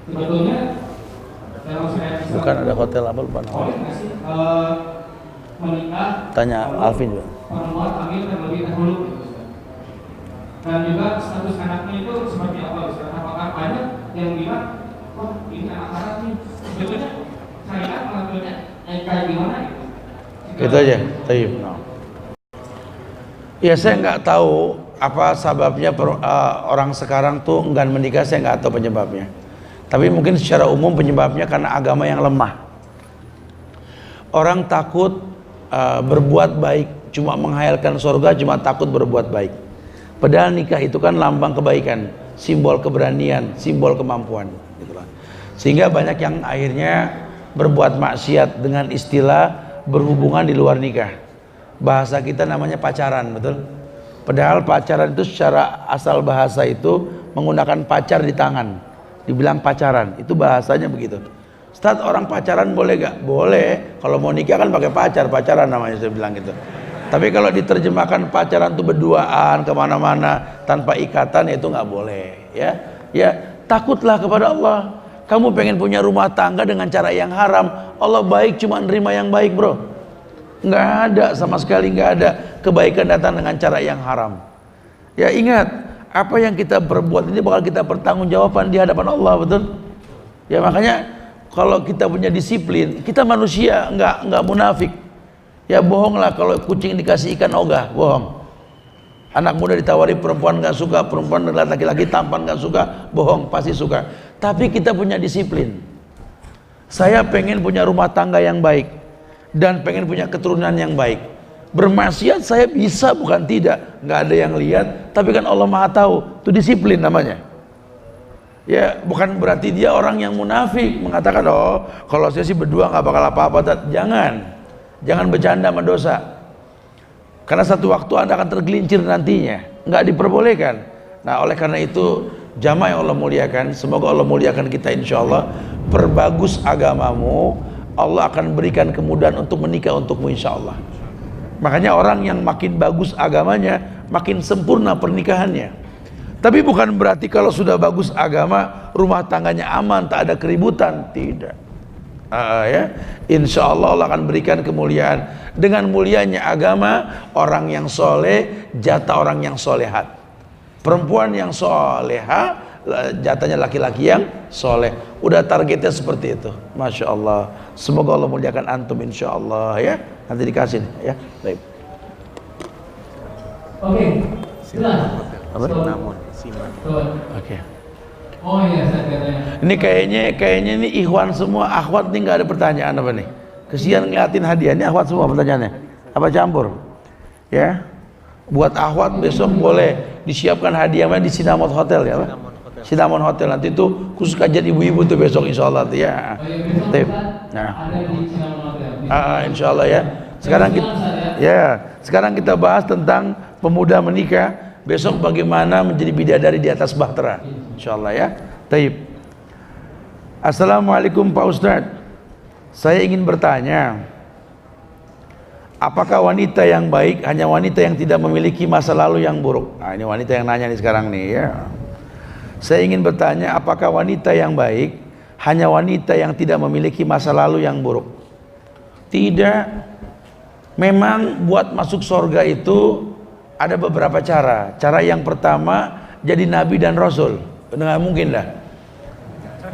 Sebetulnya kalau saya Bukan ada hotel apa lupa namanya. boleh nggak sih menikah? Tanya Alvin juga. Perempuan hamil terlebih dahulu gitu, Ustaz. Dan juga status anaknya itu seperti apa, Ustaz? Apakah banyak yang bilang, wah ini anak haram nih? Sebetulnya syariat mengaturnya kayak gimana gitu? Itu aja. Tayyib. Ya saya nggak tahu apa sebabnya orang sekarang tuh enggan menikah, saya nggak tahu penyebabnya. Tapi mungkin secara umum penyebabnya karena agama yang lemah. Orang takut berbuat baik, cuma menghayalkan surga, cuma takut berbuat baik. Padahal nikah itu kan lambang kebaikan, simbol keberanian, simbol kemampuan, gitulah. Sehingga banyak yang akhirnya berbuat maksiat dengan istilah berhubungan di luar nikah. Bahasa kita namanya pacaran, betul? Padahal pacaran itu secara asal bahasa itu menggunakan pacar di tangan, dibilang pacaran, itu bahasanya begitu. Ustaz, orang pacaran boleh gak? Boleh, kalau mau nikah kan pakai pacaran namanya, saya bilang gitu. Tapi kalau diterjemahkan pacaran itu berduaan kemana-mana tanpa ikatan, itu nggak boleh, ya. Ya, takutlah kepada Allah. Kamu pengen punya rumah tangga dengan cara yang haram, Allah baik cuma nerima yang baik, bro. Nggak ada sama sekali, nggak ada kebaikan datang dengan cara yang haram. Ya ingat, apa yang kita perbuat ini bakal kita pertanggungjawaban di hadapan Allah, betul? Ya makanya kalau kita punya disiplin, kita manusia, nggak munafik. Ya bohonglah kalau kucing dikasih ikan ogah, bohong. Anak muda ditawari perempuan nggak suka, perempuan laki-laki tampan nggak suka, bohong, pasti suka. Tapi kita punya disiplin. Saya pengen punya rumah tangga yang baik dan pengen punya keturunan yang baik. Bermaksiat saya bisa, bukan tidak, nggak ada yang lihat. Tapi kan Allah Maha tahu, itu disiplin namanya. Ya bukan berarti dia orang yang munafik mengatakan, oh kalau saya sih berdua nggak bakal apa-apa. Jangan bercanda sama dosa, karena satu waktu Anda akan tergelincir nantinya, nggak diperbolehkan. Nah oleh karena itu jamaah yang Allah muliakan, semoga Allah muliakan kita insya Allah. Perbagus agamamu, Allah akan berikan kemudahan untuk menikah untukmu insya Allah. Makanya orang yang makin bagus agamanya, makin sempurna pernikahannya. Tapi bukan berarti kalau sudah bagus agama, rumah tangganya aman, tak ada keributan, tidak. Ya, insya Allah Allah akan berikan kemuliaan. Dengan mulianya agama, orang yang soleh jatah orang yang solehat, perempuan yang soleha jatahnya laki-laki yang soleh. Udah targetnya seperti itu, masya Allah. Semoga Allah muliakan antum insya Allah ya. Nanti dikasih ya. Baik. Oke, jelas. Apa? Oke. Oh iya, saya katanya. Ini kayaknya ini ikhwan semua, akhwat nih nggak ada pertanyaan apa nih? Kesian ngeliatin hadiah, ini akhwat semua pertanyaannya. Apa campur? Ya. Buat akhwat besok boleh disiapkan hadiahnya di Sinamon Hotel ya, Pak. Sinamon Hotel nanti itu khusus kajian ibu-ibu tuh besok insya Allah tuh ya. Oh iya, besok Nah. ada di Sinamon Hotel. Insya Allah ya. Sekarang kita bahas tentang pemuda menikah. Besok bagaimana menjadi bidadari di atas bahtera, insyaallah ya. Taib. Assalamualaikum Pak Ustadz. Saya ingin bertanya, apakah wanita yang baik hanya wanita yang tidak memiliki masa lalu yang buruk? Nah ini wanita yang nanya nih sekarang nih ya. Saya ingin bertanya, apakah wanita yang baik hanya wanita yang tidak memiliki masa lalu yang buruk? Tidak. Memang buat masuk surga itu ada beberapa cara. Cara yang pertama jadi nabi dan rasul, nggak mungkin dah.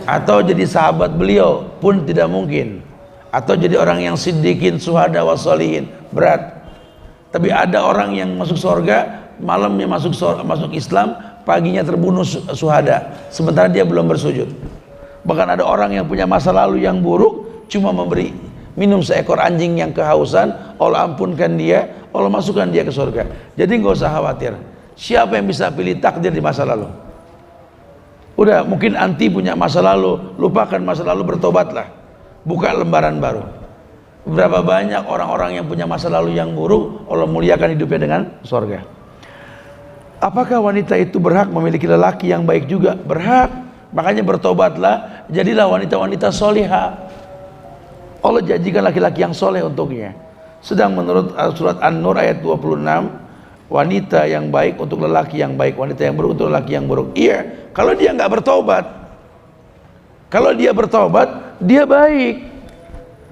Atau jadi sahabat beliau pun tidak mungkin. Atau jadi orang yang siddiqin, syuhada, wassalihin, berat. Tapi ada orang yang masuk surga, malamnya masuk Islam, paginya terbunuh syuhada, sementara dia belum bersujud. Bahkan ada orang yang punya masa lalu yang buruk, cuma memberi minum seekor anjing yang kehausan, Allah ampunkan dia, Allah masukkan dia ke surga. Jadi nggak usah khawatir. Siapa yang bisa pilih takdir di masa lalu? Udah, mungkin anti punya masa lalu, lupakan masa lalu, bertobatlah, buka lembaran baru. Berapa banyak orang-orang yang punya masa lalu yang buruk, Allah muliakan hidupnya dengan surga. Apakah wanita itu berhak memiliki lelaki yang baik juga? Berhak. Makanya bertobatlah, jadilah wanita-wanita solihah. Allah janjikan laki-laki yang soleh untuknya. Sedang menurut surat An-Nur ayat 26, wanita yang baik untuk lelaki yang baik, wanita yang buruk untuk lelaki yang buruk. Iya, kalau dia nggak bertobat, Kalau dia bertobat, dia baik.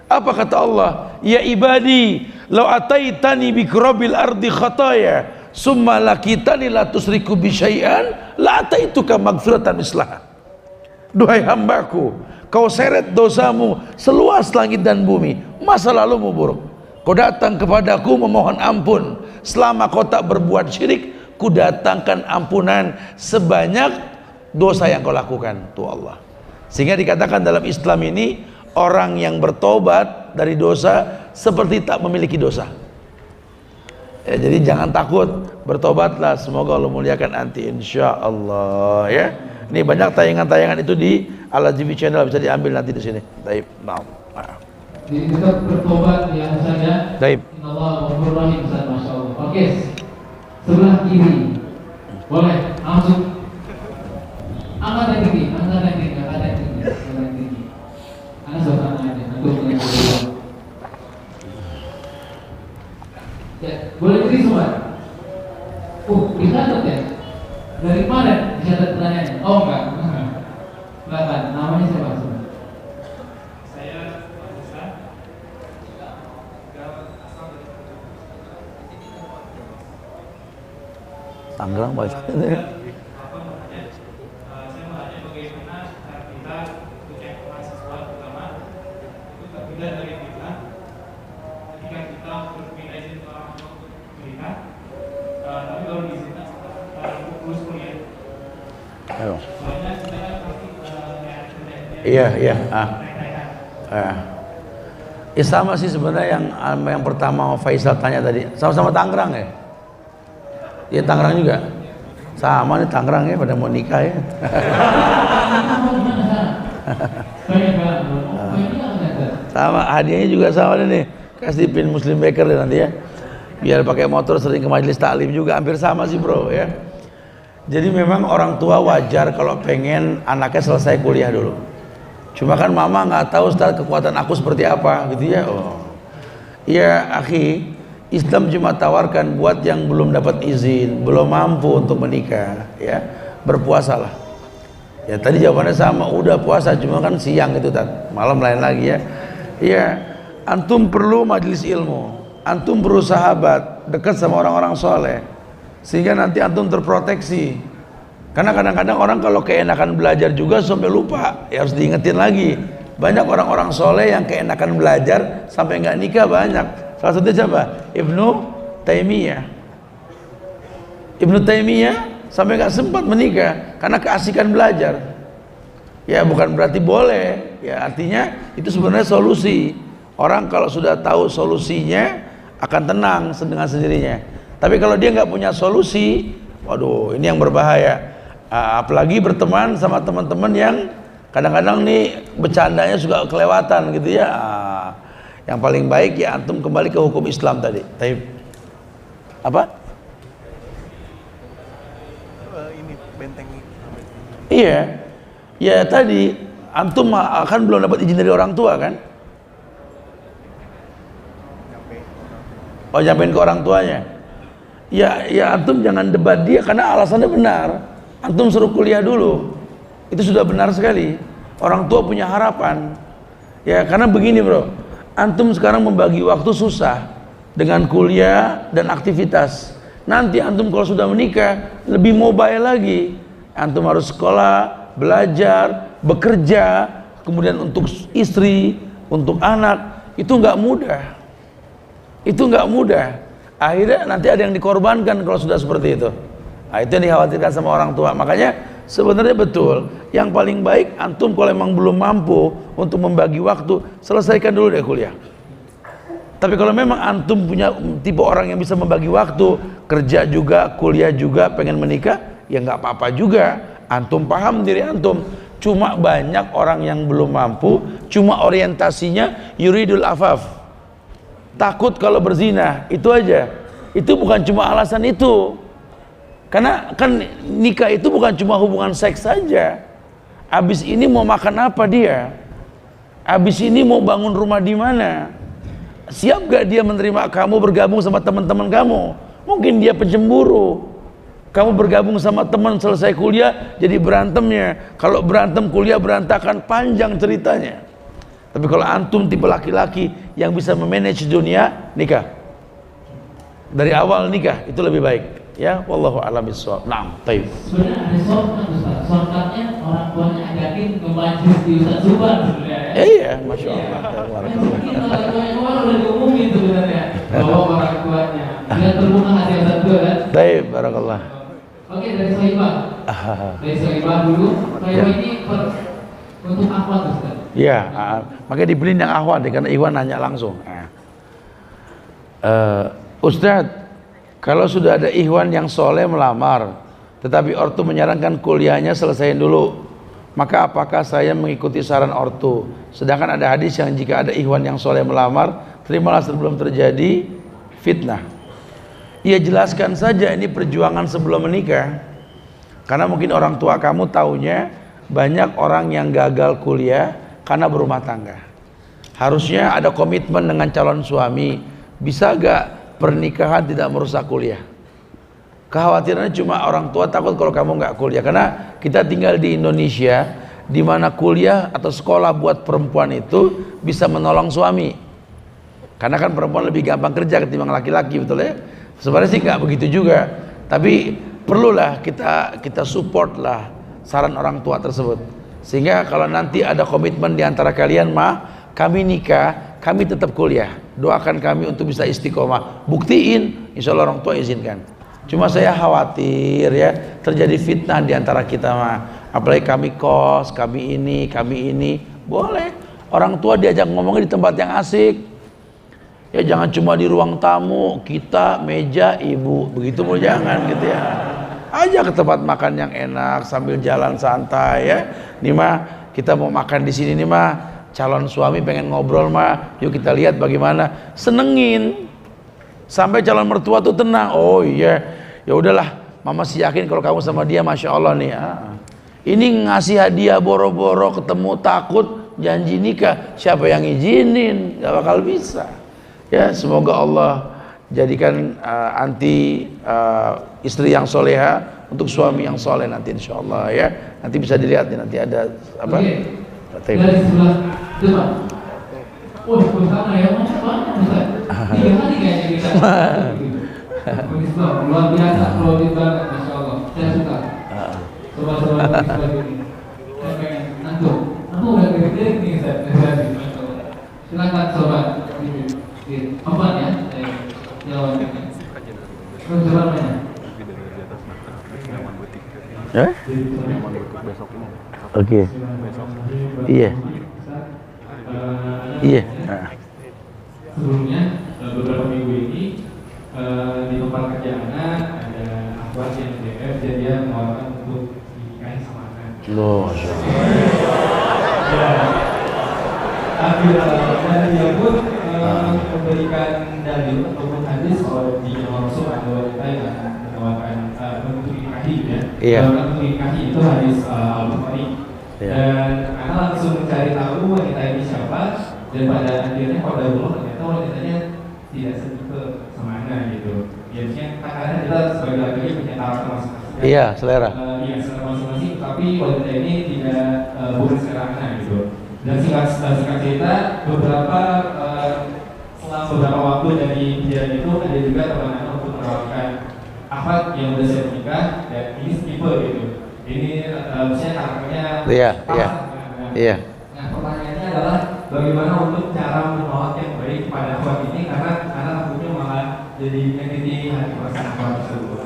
Apa kata Allah? Ya ibadi, law ataitani bi qurabil ardi khataya, summa lakitani la tusriku bi syai'an, la ataituka maghfiratan mislaha. Duhai hambaku, kau seret dosamu seluas langit dan bumi, masa lalumu buruk, kau datang kepadaku memohon ampun, selama kau tak berbuat syirik, ku datangkan ampunan sebanyak dosa yang kau lakukan. Tuh Allah. Sehingga dikatakan dalam Islam ini, orang yang bertobat dari dosa seperti tak memiliki dosa. Ya, jadi jangan takut, bertobatlah, semoga Allah muliakan anti, insya Allah ya. Ini banyak tayangan-tayangan itu di Al-TV channel, bisa diambil nanti di sini. Taib. Nah. Jadi tetap bertobat ya Ustaz ya. Taib. Innallaha ghafurur rahim Ustaz, Masya Allah. Oke, sebelah kiri boleh langsung angkat yang tinggi, angkat yang tinggi, angkat yang tinggi, angkat yang tinggi. Anda sebelah aja, untuk menjawab. Ya, boleh beri semua. Dicatat ya. Dari mana dicatat pertanyaannya? Oh enggak. Silakan. Namanya siapa? Saya Musa. Tangerang banyak. Saya mau tanya bagaimana cara kita untuk yang mahasiswa terutama itu berbeda dari kita ketika kita berpindah izin ke orang tua untuk menikah, tapi baru diizinkan lulus kuliah. Ayo. Soalnya kita kan pasti Iya. Ya sama sih sebenarnya yang pertama Faisal tanya tadi, sama-sama Tangerang ya. Iya Tangerang juga. Sama nih Tangerang ya, pada mau nikah ya. Sama hadiahnya juga sama nih. Kasih pin Muslim Baker deh nanti ya. Biar pakai motor sering ke majelis taklim juga, hampir sama sih bro ya. Jadi memang orang tua wajar kalau pengen anaknya selesai kuliah dulu. Cuma kan mama nggak tahu Ustaz kekuatan aku seperti apa gitu ya. Oh. Ya akhi, Islam cuma tawarkan buat yang belum dapat izin, belum mampu untuk menikah, ya berpuasalah. Ya tadi jawabannya sama, udah puasa cuma kan siang itu malam lain lagi ya. Ya antum perlu majelis ilmu, antum perlu sahabat, dekat sama orang-orang soleh, sehingga nanti antum terproteksi. Karena kadang-kadang orang kalau keenakan belajar juga sampai lupa, ya harus diingetin lagi. Banyak orang-orang soleh yang keenakan belajar sampai nggak nikah banyak. Salah satunya siapa? Ibnu Taimiyah sampai nggak sempat menikah karena keasikan belajar. Ya bukan berarti boleh, ya artinya itu sebenarnya solusi. Orang kalau sudah tahu solusinya akan tenang dengan sendirinya. Tapi kalau dia nggak punya solusi, waduh ini yang berbahaya. Apalagi berteman sama teman-teman yang kadang-kadang nih bercandanya suka kelewatan gitu ya. Yang paling baik ya antum kembali ke hukum Islam tadi. Taib. Apa? Ini benteng. Iya. Ya tadi antum akan belum dapat izin dari orang tua kan? Oh nyampein ke orang tuanya. Ya antum jangan debat dia karena alasannya benar. Antum suruh kuliah dulu, itu sudah benar sekali. Orang tua punya harapan. Ya karena begini bro, antum sekarang membagi waktu susah dengan kuliah dan aktivitas. Nanti antum kalau sudah menikah lebih mobile lagi. Antum harus sekolah, belajar, bekerja, kemudian untuk istri, untuk anak, itu nggak mudah. Itu nggak mudah. Akhirnya nanti ada yang dikorbankan kalau sudah seperti itu. Nah, itu yang dikhawatirkan sama orang tua. Makanya sebenarnya betul, yang paling baik antum kalau memang belum mampu untuk membagi waktu, selesaikan dulu deh kuliah. Tapi kalau memang antum punya tipe orang yang bisa membagi waktu, kerja juga, kuliah juga, pengen menikah, ya nggak apa-apa juga. Antum paham diri antum. Cuma banyak orang yang belum mampu, cuma orientasinya yuridul afaf, takut kalau berzina, itu aja. Itu bukan cuma alasan itu. Karena kan nikah itu bukan cuma hubungan seks saja. Abis ini mau makan apa dia? Abis ini mau bangun rumah di mana? Siap gak dia menerima kamu bergabung sama teman-teman kamu? Mungkin dia pencemburu. Kamu bergabung sama teman selesai kuliah jadi berantemnya. Kalau berantem kuliah berantakan, panjang ceritanya. Tapi kalau antum tipe laki-laki yang bisa memanage dunia, nikah. Dari awal nikah itu lebih baik. Ya, wallahu a'lam bishawab. Naam, baik. Sebenarnya ada shortcut Ustaz. Shortcutnya orang tuanya ajakin ke majlis di Ustaz Zuban sebenarnya. Iya, masya Allah. Mungkin orang tuanya kemarin udah diumumin sebenarnya bahwa orang tuanya. Dia terbuka hati Ustaz juga kan. Baik, barakallah. Oke, dari Sohibah. Dari Sohibah dulu. Sohibah ini untuk akhwat Ustaz. Iya, makanya dibeliin yang akhwat karena Iwan nanya langsung. Ustadz, kalau sudah ada ikhwan yang soleh melamar, tetapi ortu menyarankan kuliahnya selesaiin dulu, maka apakah saya mengikuti saran ortu? Sedangkan ada hadis yang jika ada ikhwan yang soleh melamar, terimalah sebelum terjadi fitnah. Ia jelaskan saja ini perjuangan sebelum menikah, karena mungkin orang tua kamu taunya banyak orang yang gagal kuliah karena berumah tangga. Harusnya ada komitmen dengan calon suami. Bisa gak pernikahan tidak merusak kuliah? Kekhawatirannya cuma orang tua takut kalau kamu nggak kuliah, karena kita tinggal di Indonesia di mana kuliah atau sekolah buat perempuan itu bisa menolong suami, karena kan perempuan lebih gampang kerja ketimbang laki-laki, betul ya? Sebenarnya sih nggak begitu juga, tapi perlulah kita support lah saran orang tua tersebut, sehingga kalau nanti ada komitmen di antara kalian, kami nikah, kami tetap kuliah, doakan kami untuk bisa istiqomah, buktiin, insya Allah orang tua izinkan. Cuma saya khawatir ya terjadi fitnah di antara kita apalagi kami kos, kami ini, boleh orang tua diajak ngomongnya di tempat yang asik. Ya jangan cuma di ruang tamu, kita, meja, ibu, begitu mau jangan gitu ya. Aja ke tempat makan yang enak sambil jalan santai ya. Nih kita mau makan di sini nih calon suami pengen ngobrol yuk kita lihat bagaimana, senengin sampai calon mertua tuh tenang. Oh iya, ya udahlah, mama sih yakin kalau kamu sama dia, masya Allah nih. Ini ngasih hadiah boro-boro ketemu takut janji nikah, siapa yang izinin? Gak bakal bisa. Ya semoga Allah jadikan anti istri yang soleha untuk suami yang soleh nanti insya Allah ya. Nanti bisa dilihat nih, nanti ada apa? Dari sebelah depan. Oh, bersama ya, masya Allah, Ustaz. 3 kali kayaknya kita. Islam luar biasa, produktif banget, masya Allah. Saya suka. Sobat-sobat ini. Saya pengen antum udah gede nih, Ustaz. Silakan sobat. Apa ya? Jawabnya. Terus jawabnya. Oke. Iya. Iya. Sebelumnya beberapa minggu ini di tempat kerja anak ada akhwat yang DF, jadi dia menawarkan untuk dinikahi sama anak. Loh, dan dia pun memberikan dalil ataupun hadis kalau di Rasul ada wanita yang menawarkan untuk dinikahi ya. Iya. Untuk dinikahi itu hadis Al-Bukhari. Dan anak langsung mencari tahu wanita ini siapa, dan pada akhirnya qadarullah ternyata wanitanya tidak setipe sama anak gitu. Biasanya kadang-kadang kita sebagai laki-laki punya karakter masing-masing. Iya, selera. Iya, selera masing-masing, tapi wanita ini tidak bukan selera anak gitu. Dan singkat cerita, selang beberapa waktu dari kejadian itu ada juga teman anak untuk menawarkan akhwat yang sudah siap nikah, dan ini tipe gitu. Ini misalnya karakternya. Iya. Nah pertanyaannya adalah bagaimana untuk cara menolak yang baik kepada akhwat ini, karena anak takutnya malah jadi menyakiti hati perasaan akhwat tersebut.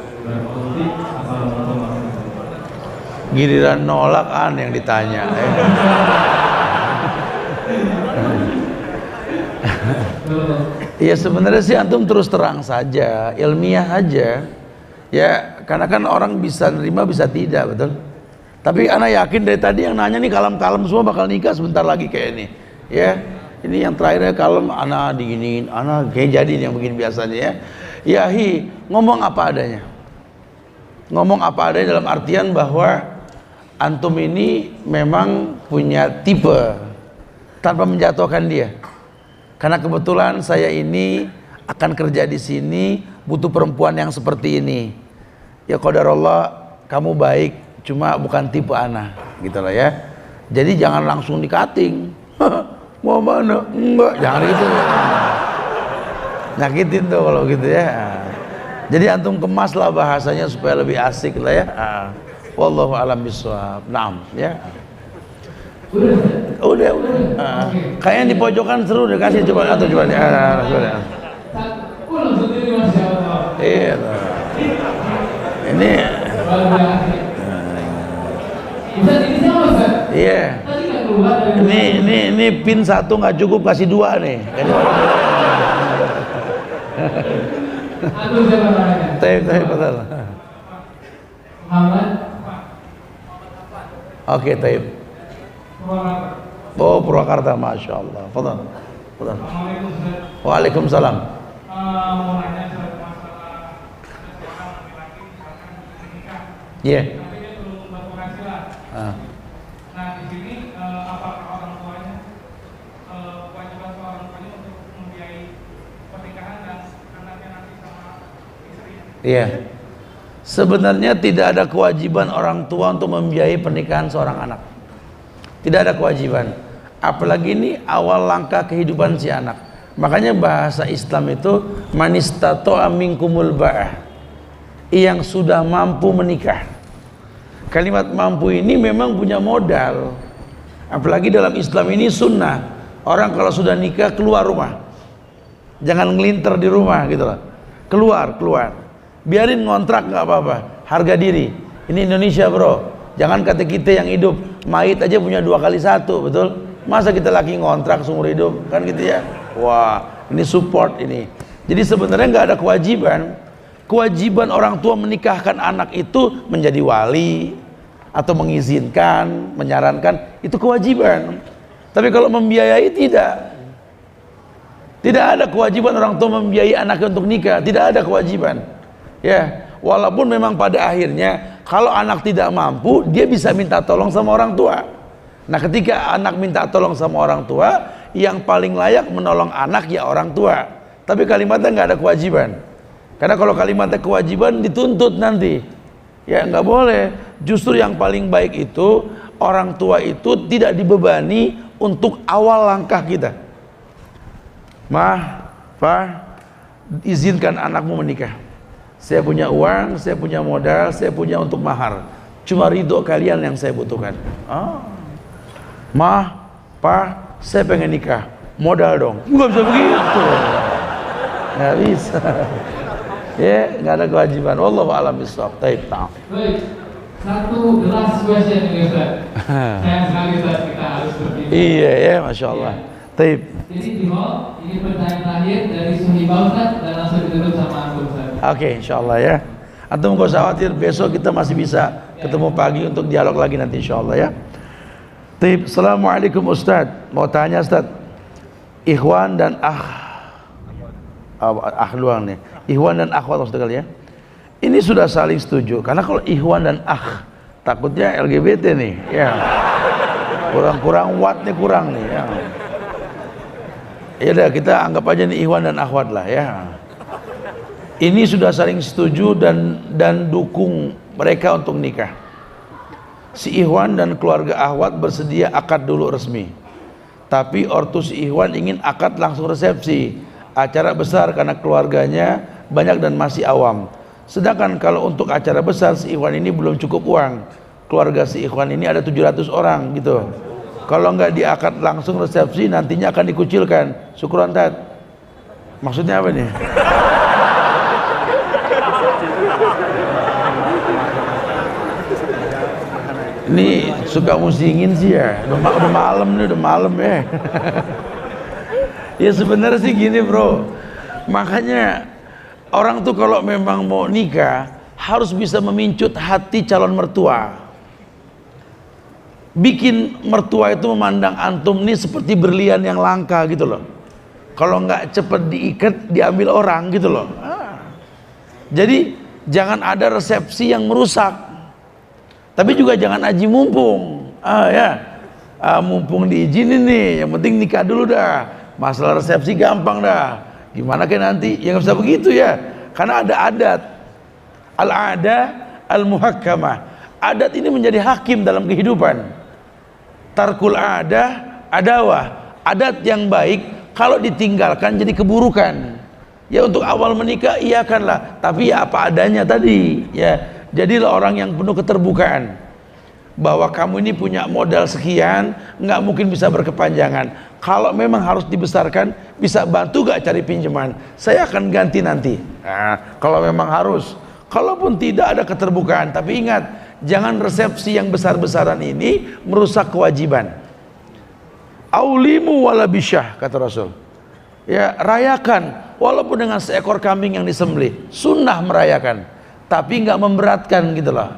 Giliran nolak yang ditanya. Ya sebenarnya sih antum terus terang saja, ilmiah aja. Ya karena kan orang bisa nerima bisa tidak, betul. Tapi anak yakin dari tadi yang nanya nih kalem-kalem semua bakal nikah sebentar lagi kayak ini. Ya ini yang terakhirnya kalem, anak diginiin, anak kayak jadi yang begini biasanya ya. Ya ngomong apa adanya. Ngomong apa adanya dalam artian bahwa antum ini memang punya tipe tanpa menjatuhkan dia. Karena kebetulan saya ini akan kerja di sini, butuh perempuan yang seperti ini. ya qadarullah kamu baik, cuma bukan tipe ana, gitu lah ya. Jadi jangan langsung dikating. Mau mana? Enggak, jangan gitu. Nyakitin tuh kalau gitu ya. Jadi antum kemas lah bahasanya supaya lebih asik lah ya. Wallahu a'lam bishawab. Naam, ya. Udah. Kayaknya di pojokan seru deh, kasih coba atau coba nih. Iya. Ini iya. Ini pin 1 nggak cukup, kasih 2 nih. Taib betul. Oke, taib. Oh, Purwakarta, masya Allah. Fadal. Waalaikumsalam. Mau nanya soal masalah seorang laki-laki misalkan menikah. Iya. Tapi dia belum berpenghasilan. Nah di sini apakah orang tuanya kewajiban seorang tuanya untuk membiayai pernikahan dan anaknya nanti sama istrinya? Iya. Sebenarnya tidak ada kewajiban orang tua untuk membiayai pernikahan seorang anak. Tidak ada kewajiban. Apalagi ini awal langkah kehidupan si anak. Makanya bahasa Islam itu manistata'a minkumul ba'ah, yang sudah mampu menikah. Kalimat mampu ini memang punya modal. Apalagi dalam Islam ini sunnah. Orang kalau sudah nikah keluar rumah. Jangan ngelinter di rumah gitu loh. Keluar. Biarin ngontrak nggak apa-apa. Harga diri. Ini Indonesia bro. Jangan kata kita yang hidup, mayit aja punya 2 kali 1, betul? Masa kita lagi ngontrak seumur hidup, kan gitu ya? Wah, ini support ini. Jadi sebenarnya nggak ada kewajiban. Kewajiban orang tua menikahkan anak itu menjadi wali atau mengizinkan, menyarankan, itu kewajiban. Tapi kalau membiayai tidak. Tidak ada kewajiban orang tua membiayai anaknya untuk nikah, tidak ada kewajiban. Ya, walaupun memang pada akhirnya kalau anak tidak mampu, dia bisa minta tolong sama orang tua. Nah, ketika anak minta tolong sama orang tua, yang paling layak menolong anak ya orang tua. Tapi kalimatnya nggak ada kewajiban. Karena kalau kalimatnya kewajiban dituntut nanti. Ya nggak boleh. Justru yang paling baik itu orang tua itu tidak dibebani untuk awal langkah kita. Mah, Pak, izinkan anakmu menikah. Saya punya uang, saya punya modal, saya punya untuk mahar. Cuma ridho kalian yang saya butuhkan. Mah, Pak, saya pengen nikah. Modal dong. Nggak bisa begitu. Nggak bisa. Ya, nggak ada kewajiban. Wallahu a'lam bishawab. Baik. Satu last question nih Ustaz. Sayang sekali Ustaz, kita harus berdiri. Iya ya, masya Allah. Taib. Jadi di hall ini pertanyaan terakhir dari Suhibah Ustaz dan langsung ditutup sama Antum Ustaz. Oke, insya Allah ya. Antum nggak usah khawatir, besok kita masih bisa ketemu pagi untuk dialog lagi nanti insya Allah ya. Taib. Assalamualaikum Ustaz. Mau tanya Ustaz, ikhwan dan luang nih. Ikhwan dan akhwat Ustaz kali ya. Ini sudah saling setuju. Karena kalau ikhwan dan takutnya LGBT nih. Ya. Kurang watt nih kurang nih. Ya. Ya udah kita anggap aja nih ikhwan dan akhwat lah ya. Ini sudah saling setuju dan dukung mereka untuk nikah. Si ikhwan dan keluarga akhwat bersedia akad dulu resmi. Tapi ortu si ikhwan ingin akad langsung resepsi. Acara besar karena keluarganya banyak dan masih awam. Sedangkan kalau untuk acara besar si ikhwan ini belum cukup uang. Keluarga si ikhwan ini ada 700 orang gitu. Kalau nggak diakad langsung resepsi nantinya akan dikucilkan. Syukran Tat. Maksudnya apa nih? Ini suka musingin sih ya. Udah malam ya. Ya sebenarnya sih gini bro. Makanya orang tuh kalau memang mau nikah harus bisa memincut hati calon mertua. Bikin mertua itu memandang antum ini seperti berlian yang langka gitu loh. Kalau nggak cepet diikat diambil orang gitu loh. Jadi jangan ada resepsi yang merusak. Tapi juga jangan aji mumpung. Mumpung diizinin nih, yang penting nikah dulu dah. Masalah resepsi gampang dah. Gimana kayak nanti? Ya nggak bisa begitu ya. Karena ada adat. Al-'ada al-muhakkamah. Adat ini menjadi hakim dalam kehidupan. Tarkul 'adah adawah. Adat yang baik kalau ditinggalkan jadi keburukan. Ya untuk awal menikah iyakanlah, tapi ya apa adanya tadi. Ya, jadilah orang yang penuh keterbukaan. Bahwa kamu ini punya modal sekian, nggak mungkin bisa berkepanjangan. Kalau memang harus dibesarkan, bisa bantu gak cari pinjaman? Saya akan ganti nanti. Nah, kalau memang harus. Kalaupun tidak ada keterbukaan, tapi ingat, jangan resepsi yang besar-besaran ini merusak kewajiban. Aulimu wala bisyah, kata Rasul. Ya, rayakan walaupun dengan seekor kambing yang disembelih. Sunnah merayakan, tapi nggak memberatkan gitu loh.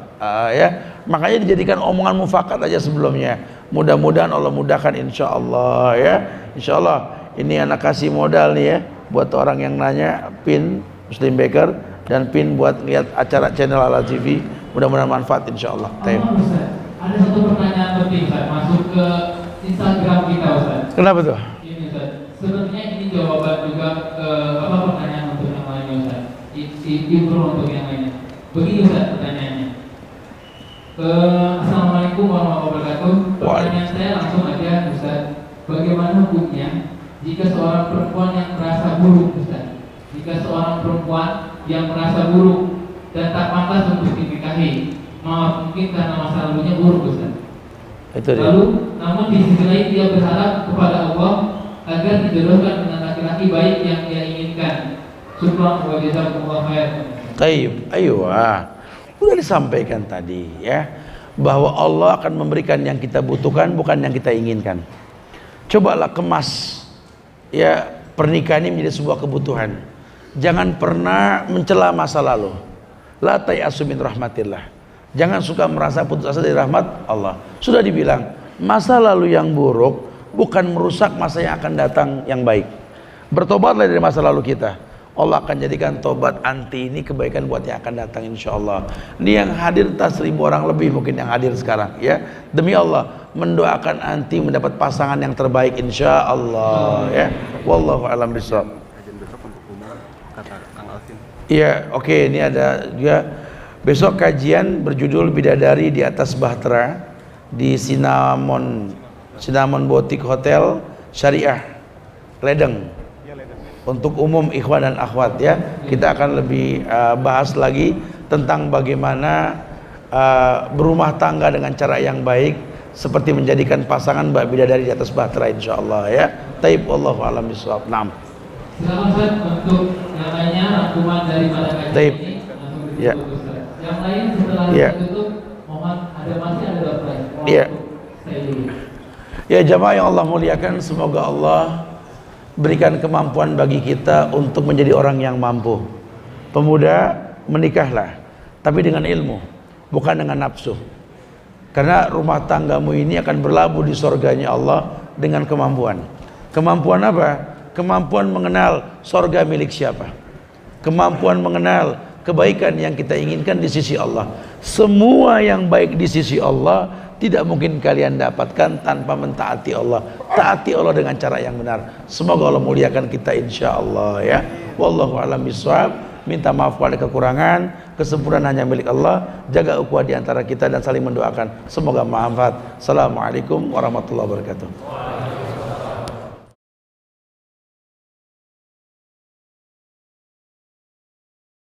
Ya. Makanya dijadikan omongan mufakat aja sebelumnya. Mudah-mudahan Allah mudahkan insya Allah ya. Insya Allah ini anak kasih modal nih ya, buat orang yang nanya pin Muslim Baker dan pin buat lihat acara channel Ala TV. Mudah-mudahan manfaat insya Allah. Ada satu pertanyaan penting Ustaz, masuk ke Instagram kita Ustaz. Kenapa tuh? Ini Ustaz, sebenarnya ini jawaban juga ke pertanyaan untuk yang lainnya Ustaz. Improve untuk yang lainnya. Begini Ustaz pertanyaannya. Assalamualaikum warahmatullahi wabarakatuh. Pertanyaan saya langsung aja Ustaz. Bagaimana hukumnya jika seorang perempuan yang merasa buruk Ustaz? Jika seorang perempuan yang merasa buruk dan tak pantas untuk dinikahi, maaf mungkin karena masa lalunya buruk Ustaz. Itu dia. Lalu, namun di sisi lain dia berharap kepada Allah agar dijodohkan dengan laki-laki baik yang dia inginkan. Syukran wa jazakumullah khair. Taib, ayo. Sudah disampaikan tadi ya, bahwa Allah akan memberikan yang kita butuhkan, bukan yang kita inginkan. Cobalah kemas ya pernikahan ini menjadi sebuah kebutuhan. Jangan pernah mencela masa lalu. La tayasu min rahmatillah. Jangan suka merasa putus asa dari rahmat Allah. Sudah dibilang, masa lalu yang buruk bukan merusak masa yang akan datang yang baik. Bertobatlah dari masa lalu kita. Allah akan jadikan tobat anti ini kebaikan buat yang akan datang insya Allah. Ini yang hadir entah 1000 orang lebih mungkin yang hadir sekarang ya. Demi Allah mendoakan anti mendapat pasangan yang terbaik insya Allah ya. Wallahu a'lam bishawab. Iya, oke, ini ada juga besok kajian berjudul Bidadari di Atas Bahtera di Cinnamon Boutique Hotel Syariah Ledeng. Untuk umum ikhwan dan akhwat ya, kita akan lebih bahas lagi tentang bagaimana berumah tangga dengan cara yang baik, seperti menjadikan pasangan mbak bidadari di atas bahtera insyaallah ya. Taib wallahu a'lam bishawab. Naam. Silakan Ustaz untuk yang lainnya rangkuman dari pada kajian Taib. ini langsung ditutup Ya. Ustaz. Yang lain setelah Ya. ditutup mohon masih ada doa. Ya. Saya dulu. Ya jamaah yang Allah muliakan, semoga Allah berikan kemampuan bagi kita untuk menjadi orang yang mampu. Pemuda, menikahlah, tapi dengan ilmu, bukan dengan nafsu. Karena rumah tanggamu ini akan berlabuh di surganya Allah dengan kemampuan. Kemampuan apa? Kemampuan mengenal surga milik siapa. Kemampuan mengenal kebaikan yang kita inginkan di sisi Allah. Semua yang baik di sisi Allah tidak mungkin kalian dapatkan tanpa mentaati Allah. Taati Allah dengan cara yang benar. Semoga Allah muliakan kita insyaallah ya. Wallahu a'lam bishawab. Minta maaf pada kekurangan, kesempurnaan hanya milik Allah. Jaga ukhuwah di antara kita dan saling mendoakan. Semoga manfaat. Assalamualaikum warahmatullahi wabarakatuh.